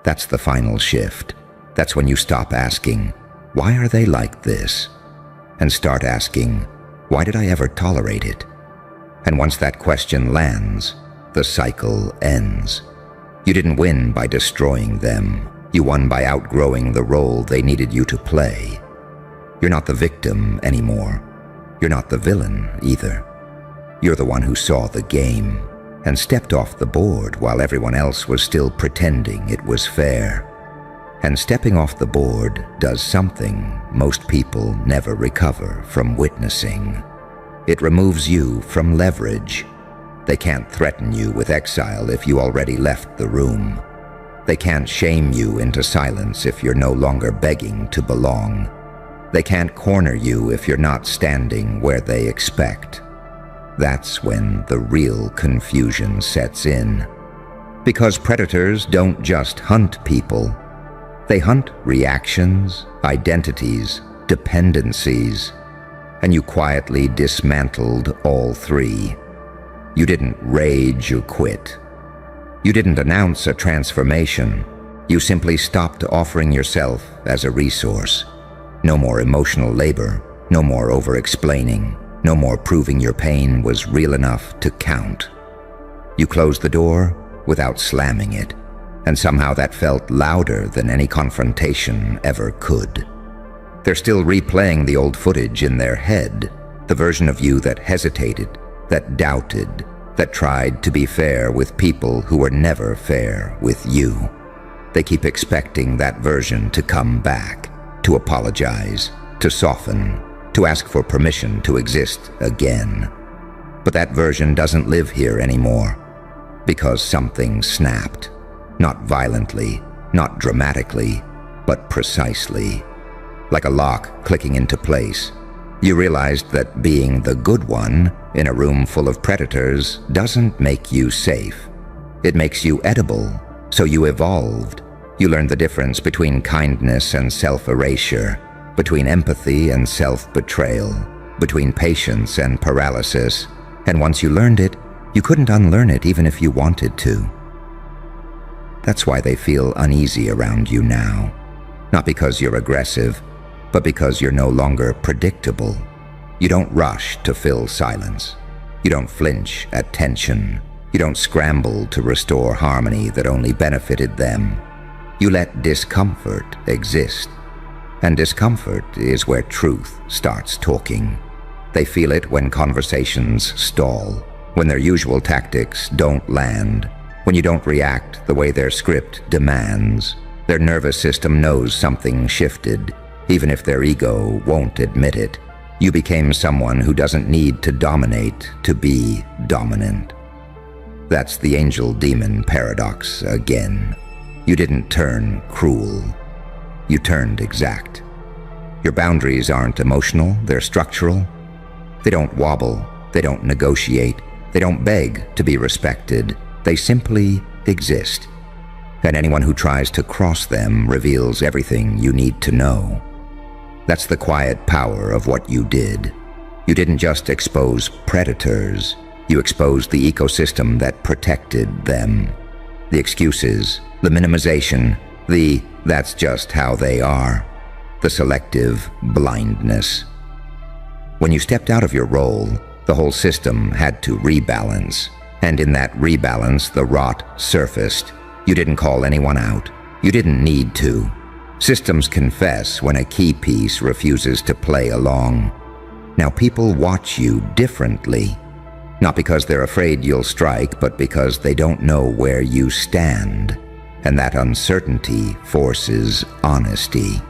That's the final shift. That's when you stop asking, why are they like this? And start asking, why did I ever tolerate it? And once that question lands, the cycle ends. You didn't win by destroying them. You won by outgrowing the role they needed you to play. You're not the victim anymore. You're not the villain either. You're the one who saw the game and stepped off the board while everyone else was still pretending it was fair. And stepping off the board does something most people never recover from witnessing. It removes you from leverage. They can't threaten you with exile if you already left the room. They can't shame you into silence if you're no longer begging to belong. They can't corner you if you're not standing where they expect. That's when the real confusion sets in. Because predators don't just hunt people. They hunt reactions, identities, dependencies. And you quietly dismantled all three. You didn't rage or quit. You didn't announce a transformation. You simply stopped offering yourself as a resource. No more emotional labor, no more over-explaining, no more proving your pain was real enough to count. You closed the door without slamming it, and somehow that felt louder than any confrontation ever could. They're still replaying the old footage in their head, the version of you that hesitated, that doubted, that tried to be fair with people who were never fair with you. They keep expecting that version to come back, to apologize, to soften, to ask for permission to exist again. But that version doesn't live here anymore, because something snapped, not violently, not dramatically, but precisely. Like a lock clicking into place, you realized that being the good one in a room full of predators doesn't make you safe. It makes you edible, so you evolved. You learned the difference between kindness and self-erasure, between empathy and self-betrayal, between patience and paralysis, and once you learned it, you couldn't unlearn it even if you wanted to. That's why they feel uneasy around you now. Not because you're aggressive, but because you're no longer predictable. You don't rush to fill silence. You don't flinch at tension. You don't scramble to restore harmony that only benefited them. You let discomfort exist. And discomfort is where truth starts talking. They feel it when conversations stall, when their usual tactics don't land, when you don't react the way their script demands. Their nervous system knows something shifted, even if their ego won't admit it. You became someone who doesn't need to dominate to be dominant. That's the angel-demon paradox again. You didn't turn cruel. You turned exact. Your boundaries aren't emotional, they're structural. They don't wobble, they don't negotiate, they don't beg to be respected. They simply exist. And anyone who tries to cross them reveals everything you need to know. That's the quiet power of what you did. You didn't just expose predators, you exposed the ecosystem that protected them. The excuses, the minimization, that's just how they are. The selective blindness. When you stepped out of your role, the whole system had to rebalance. And in that rebalance, the rot surfaced. You didn't call anyone out. You didn't need to. Systems confess when a key piece refuses to play along. Now people watch you differently. Not because they're afraid you'll strike, but because they don't know where you stand. And that uncertainty forces honesty.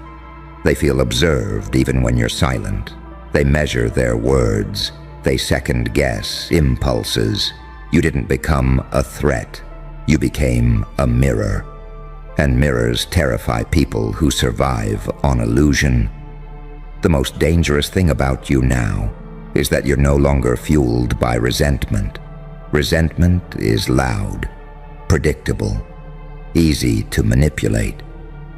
They feel observed even when you're silent. They measure their words. They second-guess impulses. You didn't become a threat. You became a mirror. And mirrors terrify people who survive on illusion. The most dangerous thing about you now is that you're no longer fueled by resentment. Resentment is loud, predictable, easy to manipulate.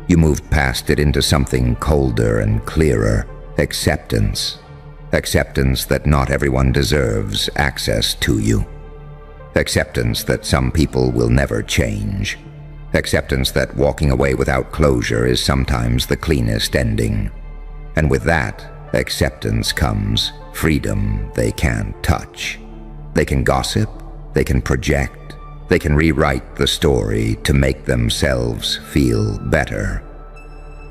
You moved past it into something colder and clearer, acceptance. Acceptance that not everyone deserves access to you. Acceptance that some people will never change. Acceptance that walking away without closure is sometimes the cleanest ending. And with that acceptance comes freedom they can't touch. They can gossip, they can project, they can rewrite the story to make themselves feel better.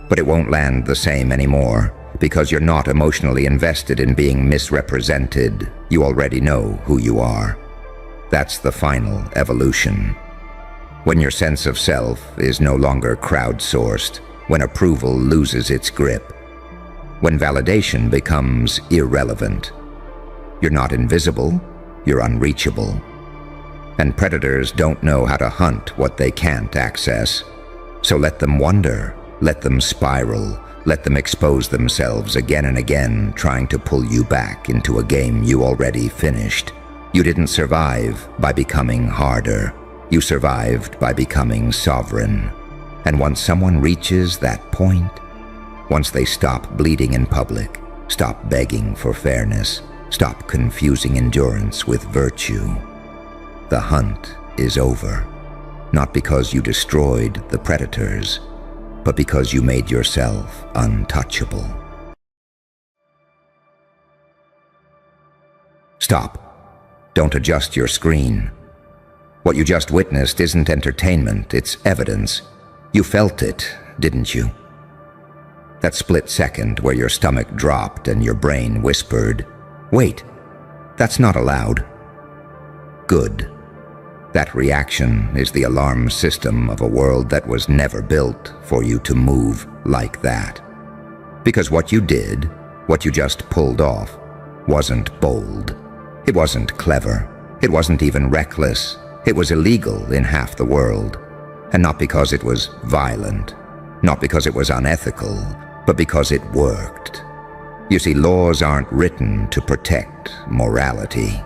But it won't land the same anymore, because you're not emotionally invested in being misrepresented. You already know who you are. That's the final evolution. When your sense of self is no longer crowdsourced, when approval loses its grip, when validation becomes irrelevant. You're not invisible, you're unreachable. And predators don't know how to hunt what they can't access. So let them wander, let them spiral, let them expose themselves again and again, trying to pull you back into a game you already finished. You didn't survive by becoming harder. You survived by becoming sovereign. And once someone reaches that point, once they stop bleeding in public, stop begging for fairness, stop confusing endurance with virtue, the hunt is over. Not because you destroyed the predators, but because you made yourself untouchable. Stop. Don't adjust your screen. What you just witnessed isn't entertainment, it's evidence. You felt it, didn't you? That split second where your stomach dropped and your brain whispered, "Wait, that's not allowed." Good. That reaction is the alarm system of a world that was never built for you to move like that. Because what you did, what you just pulled off, wasn't bold. It wasn't clever. It wasn't even reckless. It was illegal in half the world. And not because it was violent, not because it was unethical, but because it worked. You see, laws aren't written to protect morality.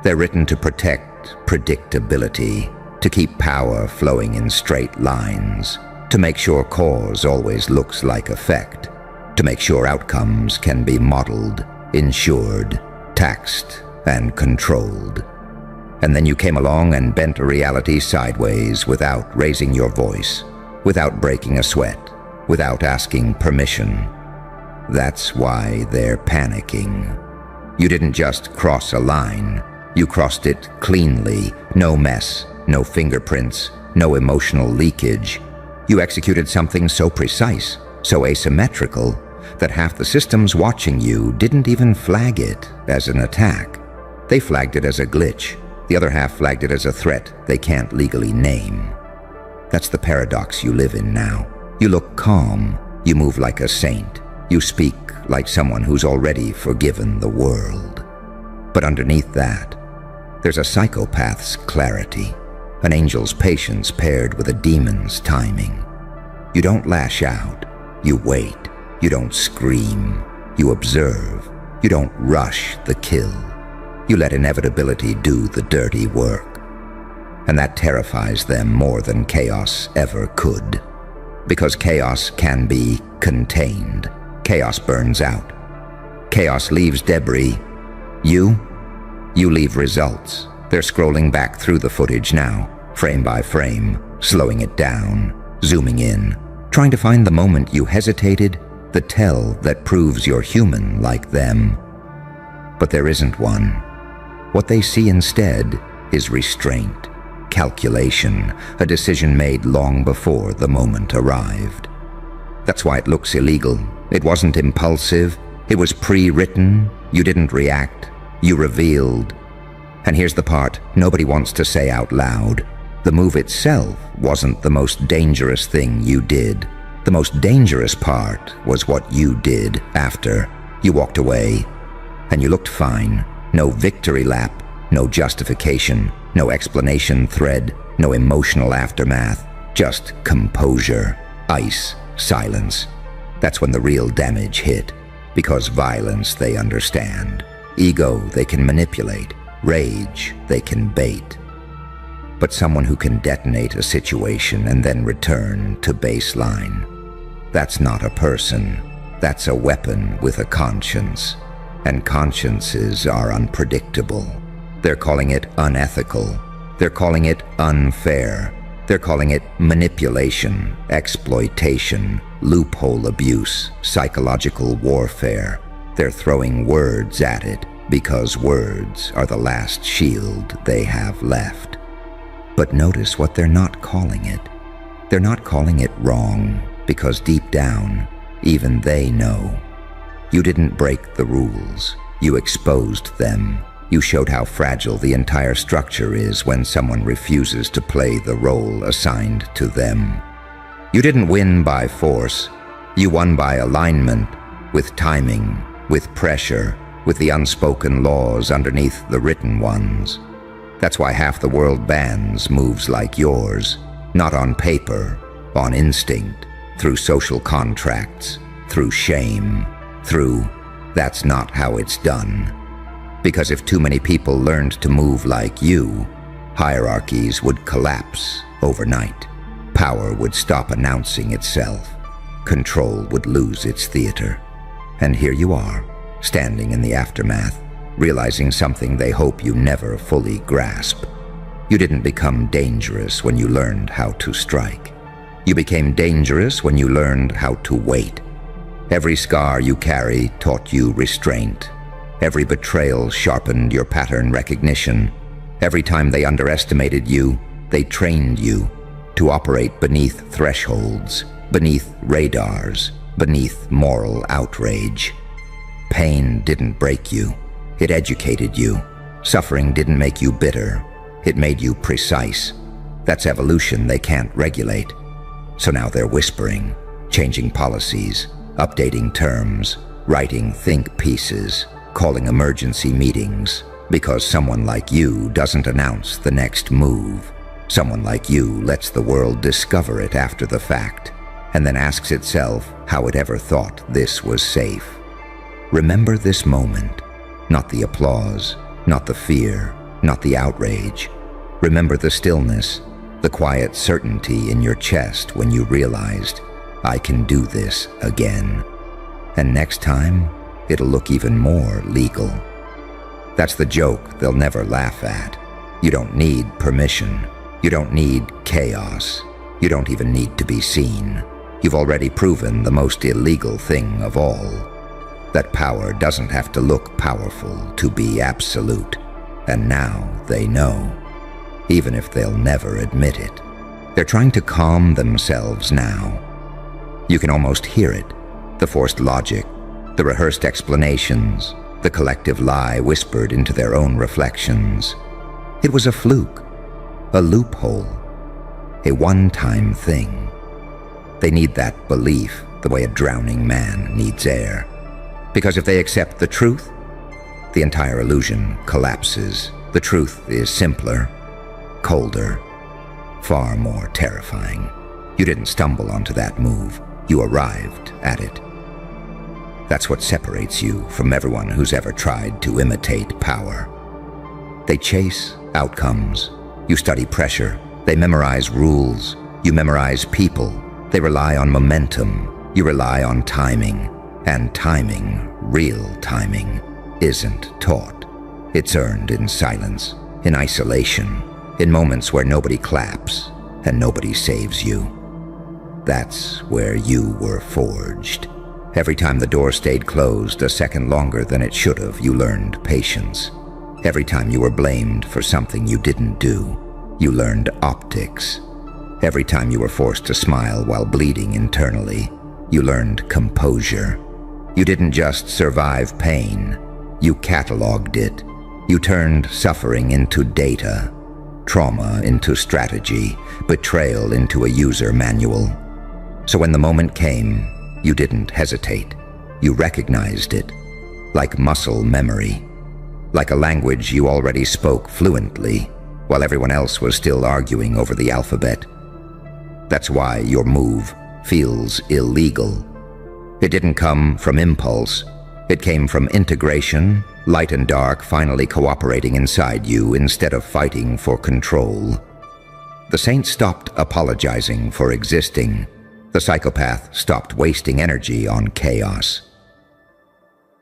They're written to protect predictability, to keep power flowing in straight lines, to make sure cause always looks like effect, to make sure outcomes can be modeled, insured, taxed, and controlled. And then you came along and bent a reality sideways without raising your voice, without breaking a sweat, without asking permission. That's why they're panicking. You didn't just cross a line, you crossed it cleanly, no mess, no fingerprints, no emotional leakage. You executed something so precise, so asymmetrical, that half the systems watching you didn't even flag it as an attack. They flagged it as a glitch. The other half flagged it as a threat they can't legally name. That's the paradox you live in now. You look calm, you move like a saint, you speak like someone who's already forgiven the world. But underneath that, there's a psychopath's clarity, an angel's patience paired with a demon's timing. You don't lash out, you wait. You don't scream, you observe. You don't rush the kill. You let inevitability do the dirty work. And that terrifies them more than chaos ever could. Because chaos can be contained. Chaos burns out. Chaos leaves debris. You leave results. They're scrolling back through the footage now, frame by frame, slowing it down, zooming in, trying to find the moment you hesitated, the tell that proves you're human like them. But there isn't one. What they see instead is restraint, calculation, a decision made long before the moment arrived. That's why it looks illegal. It wasn't impulsive. It was pre-written. You didn't react. You revealed. And here's the part nobody wants to say out loud. The move itself wasn't the most dangerous thing you did. The most dangerous part was what you did after. You walked away, and you looked fine. No victory lap, no justification, no explanation thread, no emotional aftermath, just composure, ice, silence. That's when the real damage hit, because violence they understand. Ego they can manipulate, rage they can bait. But someone who can detonate a situation and then return to baseline, that's not a person. That's a weapon with a conscience. And consciences are unpredictable. They're calling it unethical. They're calling it unfair. They're calling it manipulation, exploitation, loophole abuse, psychological warfare. They're throwing words at it because words are the last shield they have left. But notice what they're not calling it. They're not calling it wrong because deep down, even they know. You didn't break the rules. You exposed them. You showed how fragile the entire structure is when someone refuses to play the role assigned to them. You didn't win by force. You won by alignment, with timing, with pressure, with the unspoken laws underneath the written ones. That's why half the world bans moves like yours, not on paper, on instinct, through social contracts, through shame, through that's not how it's done. Because if too many people learned to move like you, hierarchies would collapse overnight. Power would stop announcing itself. Control would lose its theater. And here you are, standing in the aftermath, realizing something they hope you never fully grasp. You didn't become dangerous when you learned how to strike. You became dangerous when you learned how to wait. Every scar you carry taught you restraint. Every betrayal sharpened your pattern recognition. Every time they underestimated you, they trained you to operate beneath thresholds, beneath radars, beneath moral outrage. Pain didn't break you. It educated you. Suffering didn't make you bitter. It made you precise. That's evolution they can't regulate. So now they're whispering, changing policies, updating terms, writing think pieces, calling emergency meetings, because someone like you doesn't announce the next move. Someone like you lets the world discover it after the fact, and then asks itself how it ever thought this was safe. Remember this moment, not the applause, not the fear, not the outrage. Remember the stillness, the quiet certainty in your chest when you realized, I can do this again. And next time, it'll look even more legal. That's the joke they'll never laugh at. You don't need permission. You don't need chaos. You don't even need to be seen. You've already proven the most illegal thing of all. That power doesn't have to look powerful to be absolute. And now they know, even if they'll never admit it. They're trying to calm themselves now. You can almost hear it, the forced logic, the rehearsed explanations, the collective lie whispered into their own reflections. It was a fluke, a loophole, a one-time thing. They need that belief the way a drowning man needs air. Because if they accept the truth, the entire illusion collapses. The truth is simpler, colder, far more terrifying. You didn't stumble onto that move. You arrived at it. That's what separates you from everyone who's ever tried to imitate power. They chase outcomes. You study pressure. They memorize rules. You memorize people. They rely on momentum. You rely on timing. And timing, real timing, isn't taught. It's earned in silence, in isolation, in moments where nobody claps and nobody saves you. That's where you were forged. Every time the door stayed closed a second longer than it should have, you learned patience. Every time you were blamed for something you didn't do, you learned optics. Every time you were forced to smile while bleeding internally, you learned composure. You didn't just survive pain, you cataloged it. You turned suffering into data, trauma into strategy, betrayal into a user manual. So when the moment came, you didn't hesitate. You recognized it, like muscle memory, like a language you already spoke fluently, while everyone else was still arguing over the alphabet. That's why your move feels illegal. It didn't come from impulse. It came from integration, light and dark finally cooperating inside you instead of fighting for control. The saint stopped apologizing for existing. The psychopath stopped wasting energy on chaos.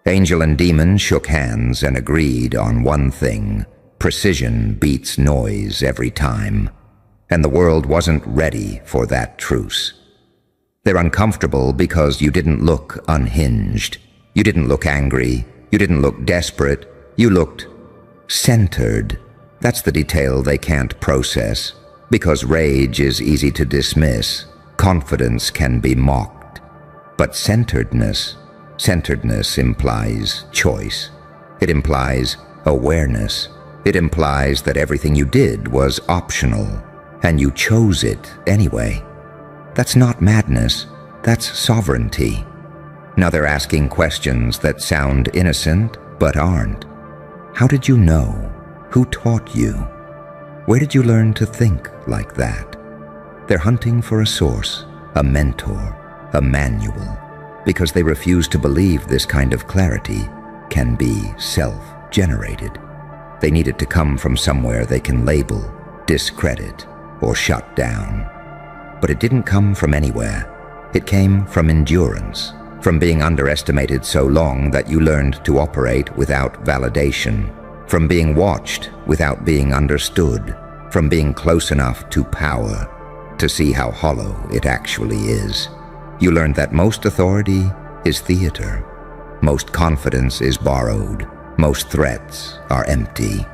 Angel and demon shook hands and agreed on one thing: precision beats noise every time. And the world wasn't ready for that truce. They're uncomfortable because you didn't look unhinged. You didn't look angry. You didn't look desperate. You looked centered. That's the detail they can't process. Because rage is easy to dismiss. Confidence can be mocked. But centeredness implies choice. It implies awareness. It implies that everything you did was optional, and you chose it anyway. That's not madness, that's sovereignty. Now they're asking questions that sound innocent, but aren't. How did you know? Who taught you? Where did you learn to think like that? They're hunting for a source, a mentor, a manual, because they refuse to believe this kind of clarity can be self-generated. They need it to come from somewhere they can label, discredit, or shut down. But it didn't come from anywhere. It came from endurance, from being underestimated so long that you learned to operate without validation, from being watched without being understood, from being close enough to power to see how hollow it actually is. You learned that most authority is theater, most confidence is borrowed, most threats are empty.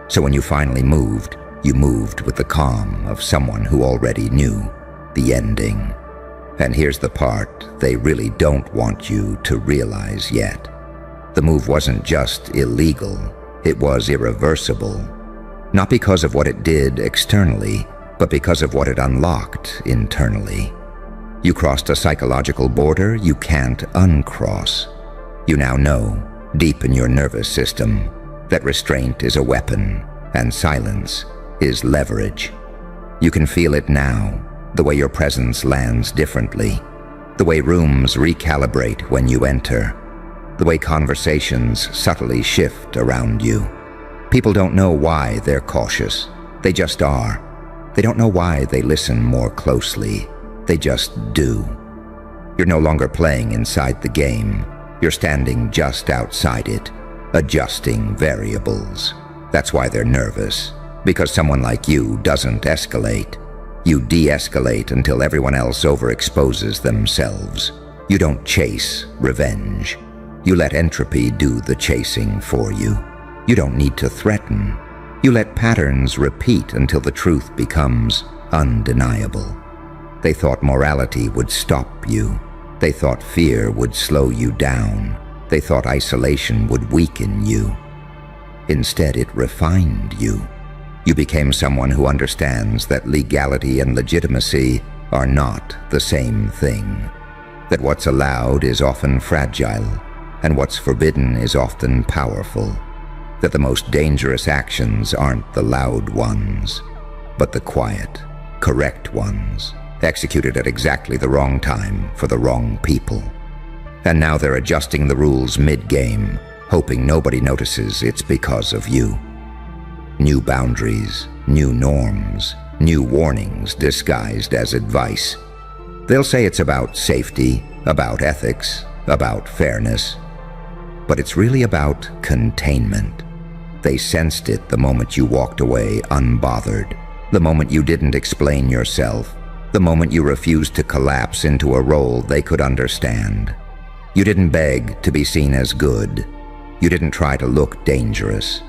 So when you finally moved, you moved with the calm of someone who already knew the ending. And here's the part they really don't want you to realize yet. The move wasn't just illegal, it was irreversible. Not because of what it did externally, but because of what it unlocked internally. You crossed a psychological border you can't uncross. You now know, deep in your nervous system, that restraint is a weapon and silence is leverage. You can feel it now, the way your presence lands differently, the way rooms recalibrate when you enter, the way conversations subtly shift around you. People don't know why they're cautious. They just are. They don't know why they listen more closely. They just do. You're no longer playing inside the game. You're standing just outside it, adjusting variables. That's why they're nervous, because someone like you doesn't escalate. You de-escalate until everyone else overexposes themselves. You don't chase revenge. You let entropy do the chasing for you. You don't need to threaten. You let patterns repeat until the truth becomes undeniable. They thought morality would stop you. They thought fear would slow you down. They thought isolation would weaken you. Instead, it refined you. You became someone who understands that legality and legitimacy are not the same thing. That what's allowed is often fragile, and what's forbidden is often powerful. That the most dangerous actions aren't the loud ones, but the quiet, correct ones, executed at exactly the wrong time for the wrong people. And now they're adjusting the rules mid-game, hoping nobody notices it's because of you. New boundaries, new norms, new warnings disguised as advice. They'll say it's about safety, about ethics, about fairness. But it's really about containment. They sensed it the moment you walked away unbothered, the moment you didn't explain yourself, the moment you refused to collapse into a role they could understand. You didn't beg to be seen as good. You didn't try to look dangerous.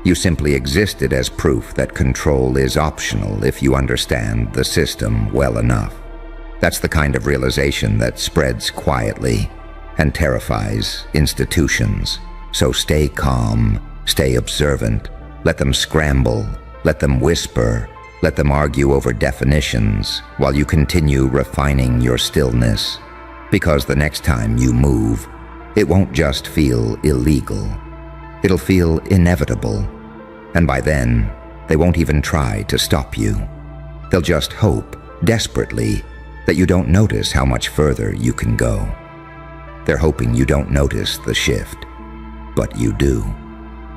You simply existed as proof that control is optional if you understand the system well enough. That's the kind of realization that spreads quietly and terrifies institutions. So stay calm, stay observant, let them scramble, let them whisper, let them argue over definitions while you continue refining your stillness. Because the next time you move, it won't just feel illegal. It'll feel inevitable. And by then, they won't even try to stop you. They'll just hope, desperately, that you don't notice how much further you can go. They're hoping you don't notice the shift. But you do.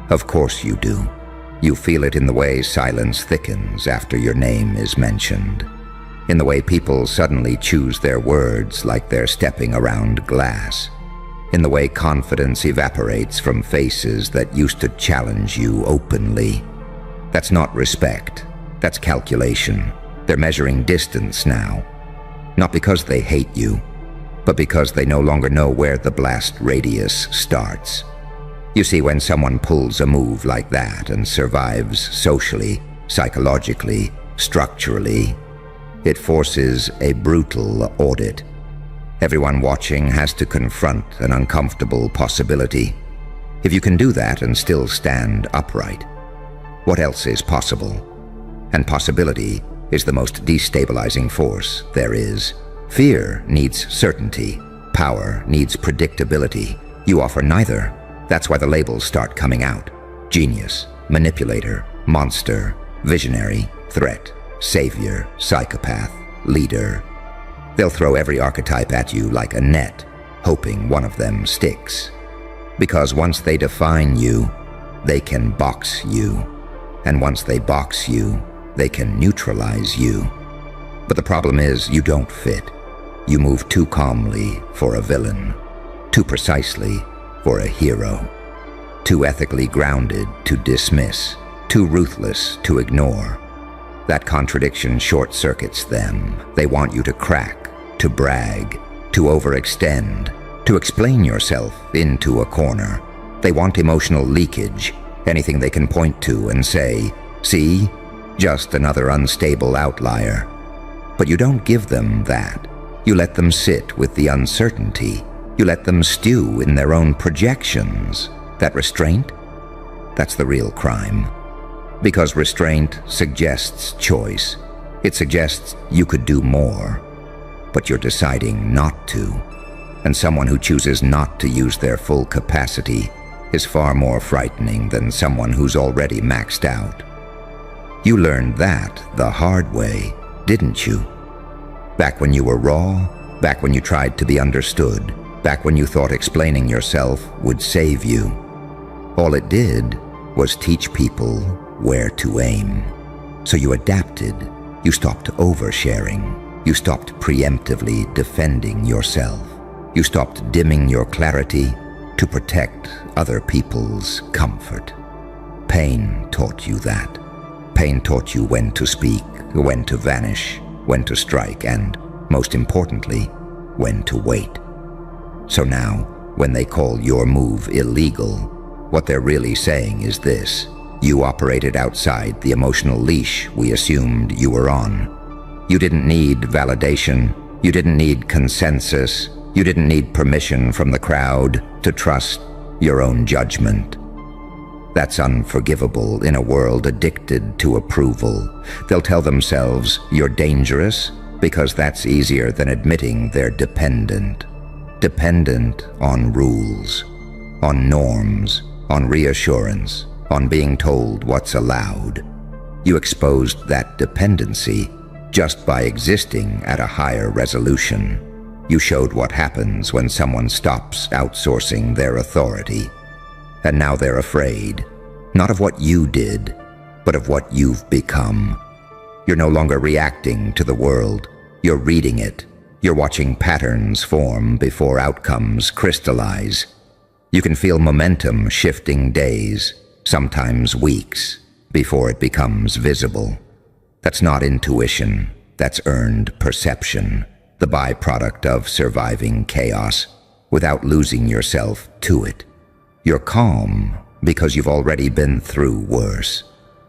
Of course you do. You feel it in the way silence thickens after your name is mentioned. In the way people suddenly choose their words like they're stepping around glass. In the way confidence evaporates from faces that used to challenge you openly. That's not respect. That's calculation. They're measuring distance now. Not because they hate you, but because they no longer know where the blast radius starts. You see, when someone pulls a move like that and survives socially, psychologically, structurally, it forces a brutal audit. Everyone watching has to confront an uncomfortable possibility. If you can do that and still stand upright, what else is possible? And possibility is the most destabilizing force there is. Fear needs certainty. Power needs predictability. You offer neither. That's why the labels start coming out. Genius, manipulator, monster, visionary, threat, savior, psychopath, leader. They'll throw every archetype at you like a net, hoping one of them sticks. Because once they define you, they can box you. And once they box you, they can neutralize you. But the problem is you don't fit. You move too calmly for a villain, too precisely for a hero, too ethically grounded to dismiss, too ruthless to ignore. That contradiction short-circuits them. They want you to crack, to brag, to overextend, to explain yourself into a corner. They want emotional leakage, anything they can point to and say, "See, just another unstable outlier." But you don't give them that. You let them sit with the uncertainty. You let them stew in their own projections. That restraint? That's the real crime. Because restraint suggests choice. It suggests you could do more, but you're deciding not to. And someone who chooses not to use their full capacity is far more frightening than someone who's already maxed out. You learned that the hard way, didn't you? Back when you were raw, back when you tried to be understood, back when you thought explaining yourself would save you. All it did was teach people where to aim. So you adapted, you stopped oversharing, you stopped preemptively defending yourself, you stopped dimming your clarity to protect other people's comfort. Pain taught you that. Pain taught you when to speak, when to vanish, when to strike, and, most importantly, when to wait. So now, when they call your move illegal, what they're really saying is this: you operated outside the emotional leash we assumed you were on. You didn't need validation, you didn't need consensus, you didn't need permission from the crowd to trust your own judgment. That's unforgivable in a world addicted to approval. They'll tell themselves you're dangerous because that's easier than admitting they're dependent. Dependent on rules, on norms, on reassurance, on being told what's allowed. You exposed that dependency just by existing at a higher resolution. You showed what happens when someone stops outsourcing their authority. And now they're afraid, not of what you did, but of what you've become. You're no longer reacting to the world, you're reading it. You're watching patterns form before outcomes crystallize. You can feel momentum shifting days, sometimes weeks, before it becomes visible. That's not intuition, that's earned perception, the byproduct of surviving chaos without losing yourself to it. You're calm because you've already been through worse.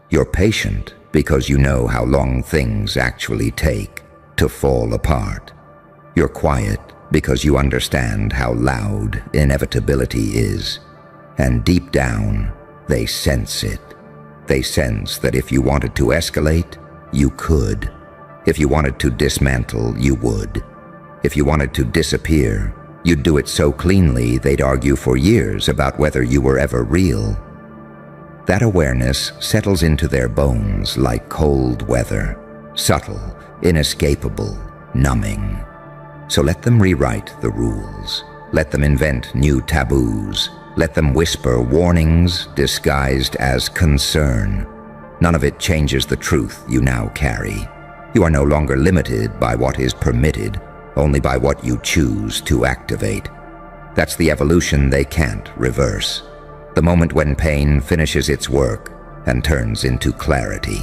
You're patient because you know how long things actually take to fall apart. You're quiet because you understand how loud inevitability is. And deep down, they sense it. They sense that if you wanted to escalate, you could. If you wanted to dismantle, you would. If you wanted to disappear, you'd do it so cleanly they'd argue for years about whether you were ever real. That awareness settles into their bones like cold weather, subtle, inescapable, numbing. So let them rewrite the rules. Let them invent new taboos. Let them whisper warnings disguised as concern. None of it changes the truth you now carry. You are no longer limited by what is permitted, only by what you choose to activate. That's the evolution they can't reverse. The moment when pain finishes its work and turns into clarity.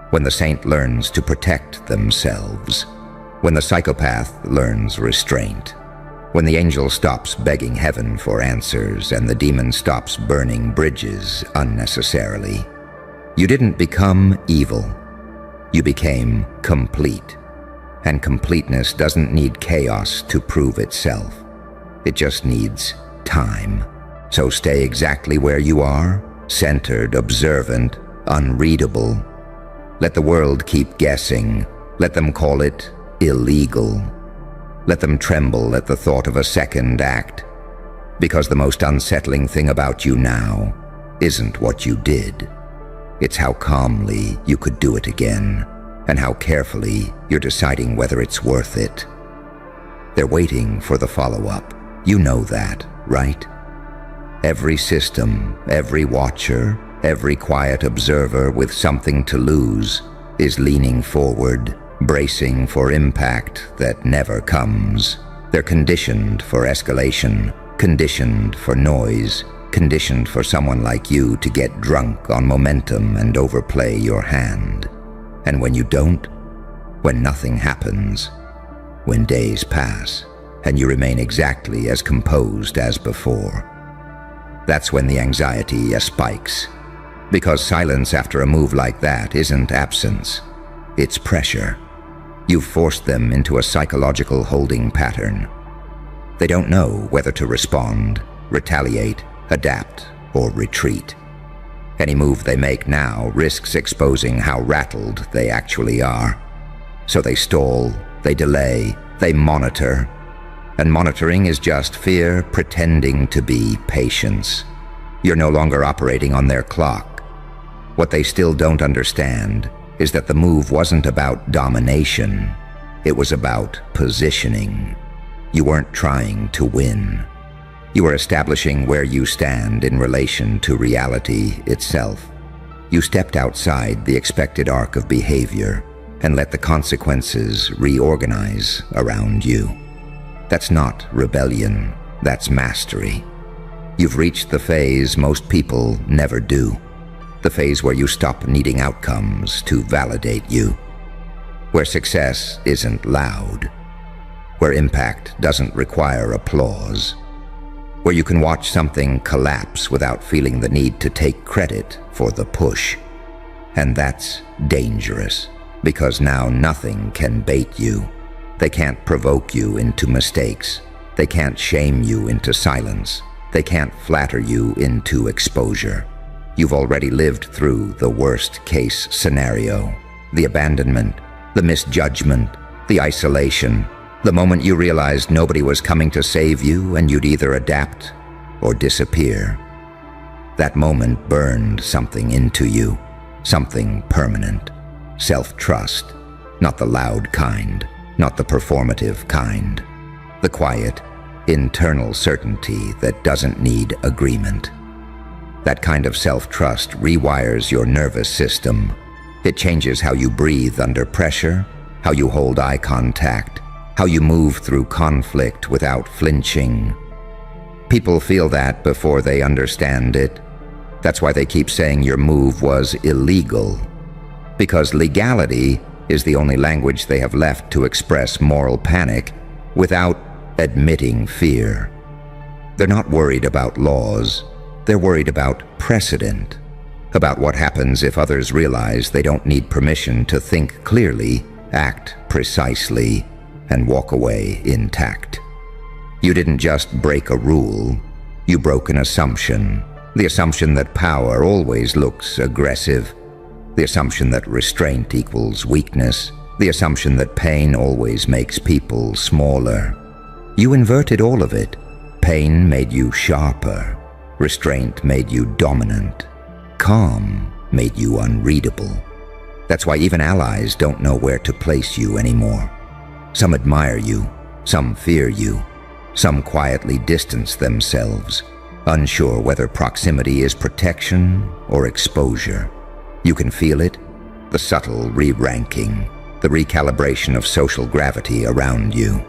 When the saint learns to protect themselves. When the psychopath learns restraint. When the angel stops begging heaven for answers and the demon stops burning bridges unnecessarily. You didn't become evil. You became complete. And completeness doesn't need chaos to prove itself. It just needs time. So stay exactly where you are, centered, observant, unreadable. Let the world keep guessing. Let them call it illegal. Let them tremble at the thought of a second act, because the most unsettling thing about you now isn't what you did. It's how calmly you could do it again, and how carefully you're deciding whether it's worth it. They're waiting for the follow-up. You know that, right? Every system, every watcher, every quiet observer with something to lose is leaning forward, bracing for impact that never comes. They're conditioned for escalation, conditioned for noise, conditioned for someone like you to get drunk on momentum and overplay your hand. And when you don't, when nothing happens, when days pass and you remain exactly as composed as before, that's when the anxiety spikes. Because silence after a move like that isn't absence, it's pressure. You've forced them into a psychological holding pattern. They don't know whether to respond, retaliate, adapt, or retreat. Any move they make now risks exposing how rattled they actually are. So they stall, they delay, they monitor. And monitoring is just fear pretending to be patience. You're no longer operating on their clock. What they still don't understand is that the move wasn't about domination. It was about positioning. You weren't trying to win. You were establishing where you stand in relation to reality itself. You stepped outside the expected arc of behavior and let the consequences reorganize around you. That's not rebellion, that's mastery. You've reached the phase most people never do. The phase where you stop needing outcomes to validate you. Where success isn't loud. Where impact doesn't require applause. Where you can watch something collapse without feeling the need to take credit for the push. And that's dangerous, because now nothing can bait you. They can't provoke you into mistakes. They can't shame you into silence. They can't flatter you into exposure. You've already lived through the worst-case scenario, the abandonment, the misjudgment, the isolation, the moment you realized nobody was coming to save you and you'd either adapt or disappear. That moment burned something into you, something permanent, self-trust, not the loud kind, not the performative kind, the quiet, internal certainty that doesn't need agreement. That kind of self-trust rewires your nervous system. It changes how you breathe under pressure, how you hold eye contact, how you move through conflict without flinching. People feel that before they understand it. That's why they keep saying your move was illegal. Because legality is the only language they have left to express moral panic without admitting fear. They're not worried about laws. They're worried about precedent, about what happens if others realize they don't need permission to think clearly, act precisely, and walk away intact. You didn't just break a rule, you broke an assumption, the assumption that power always looks aggressive, the assumption that restraint equals weakness, the assumption that pain always makes people smaller. You inverted all of it. Pain made you sharper. Restraint made you dominant. Calm made you unreadable. That's why even allies don't know where to place you anymore. Some admire you, some fear you, some quietly distance themselves, unsure whether proximity is protection or exposure. You can feel it, the subtle re-ranking, the recalibration of social gravity around you.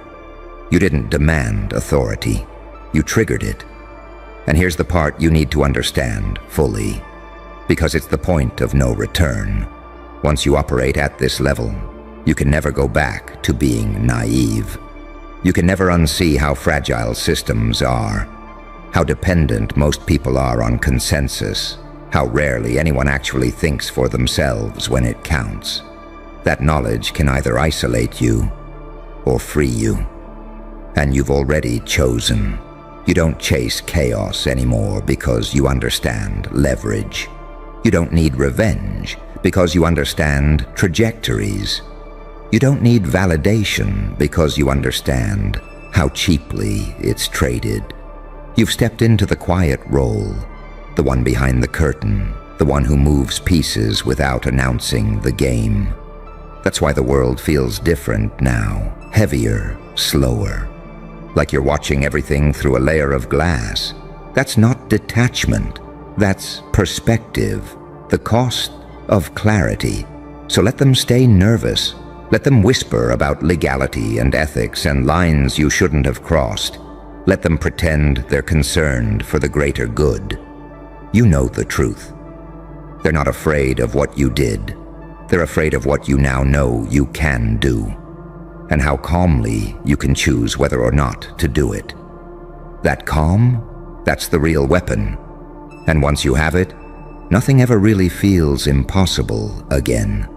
You didn't demand authority, you triggered it. And here's the part you need to understand fully, because it's the point of no return. Once you operate at this level, you can never go back to being naive. You can never unsee how fragile systems are, how dependent most people are on consensus, how rarely anyone actually thinks for themselves when it counts. That knowledge can either isolate you or free you. And you've already chosen. You don't chase chaos anymore because you understand leverage. You don't need revenge because you understand trajectories. You don't need validation because you understand how cheaply it's traded. You've stepped into the quiet role, the one behind the curtain, the one who moves pieces without announcing the game. That's why the world feels different now, heavier, slower. Like you're watching everything through a layer of glass. That's not detachment. That's perspective, the cost of clarity. So let them stay nervous. Let them whisper about legality and ethics and lines you shouldn't have crossed. Let them pretend they're concerned for the greater good. You know the truth. They're not afraid of what you did. They're afraid of what you now know you can do, and how calmly you can choose whether or not to do it. That calm, that's the real weapon. And once you have it, nothing ever really feels impossible again.